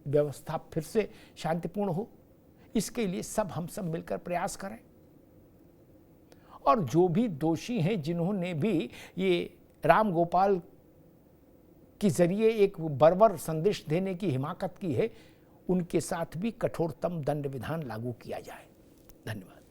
Speaker 1: व्यवस्था फिर से शांतिपूर्ण हो, इसके लिए हम सब मिलकर प्रयास करें। और जो भी दोषी हैं, जिन्होंने भी ये राम गोपाल के जरिए एक बर्बर संदेश देने की हिमाकत की है, उनके साथ भी कठोरतम दंड विधान लागू किया जाए। धन्यवाद।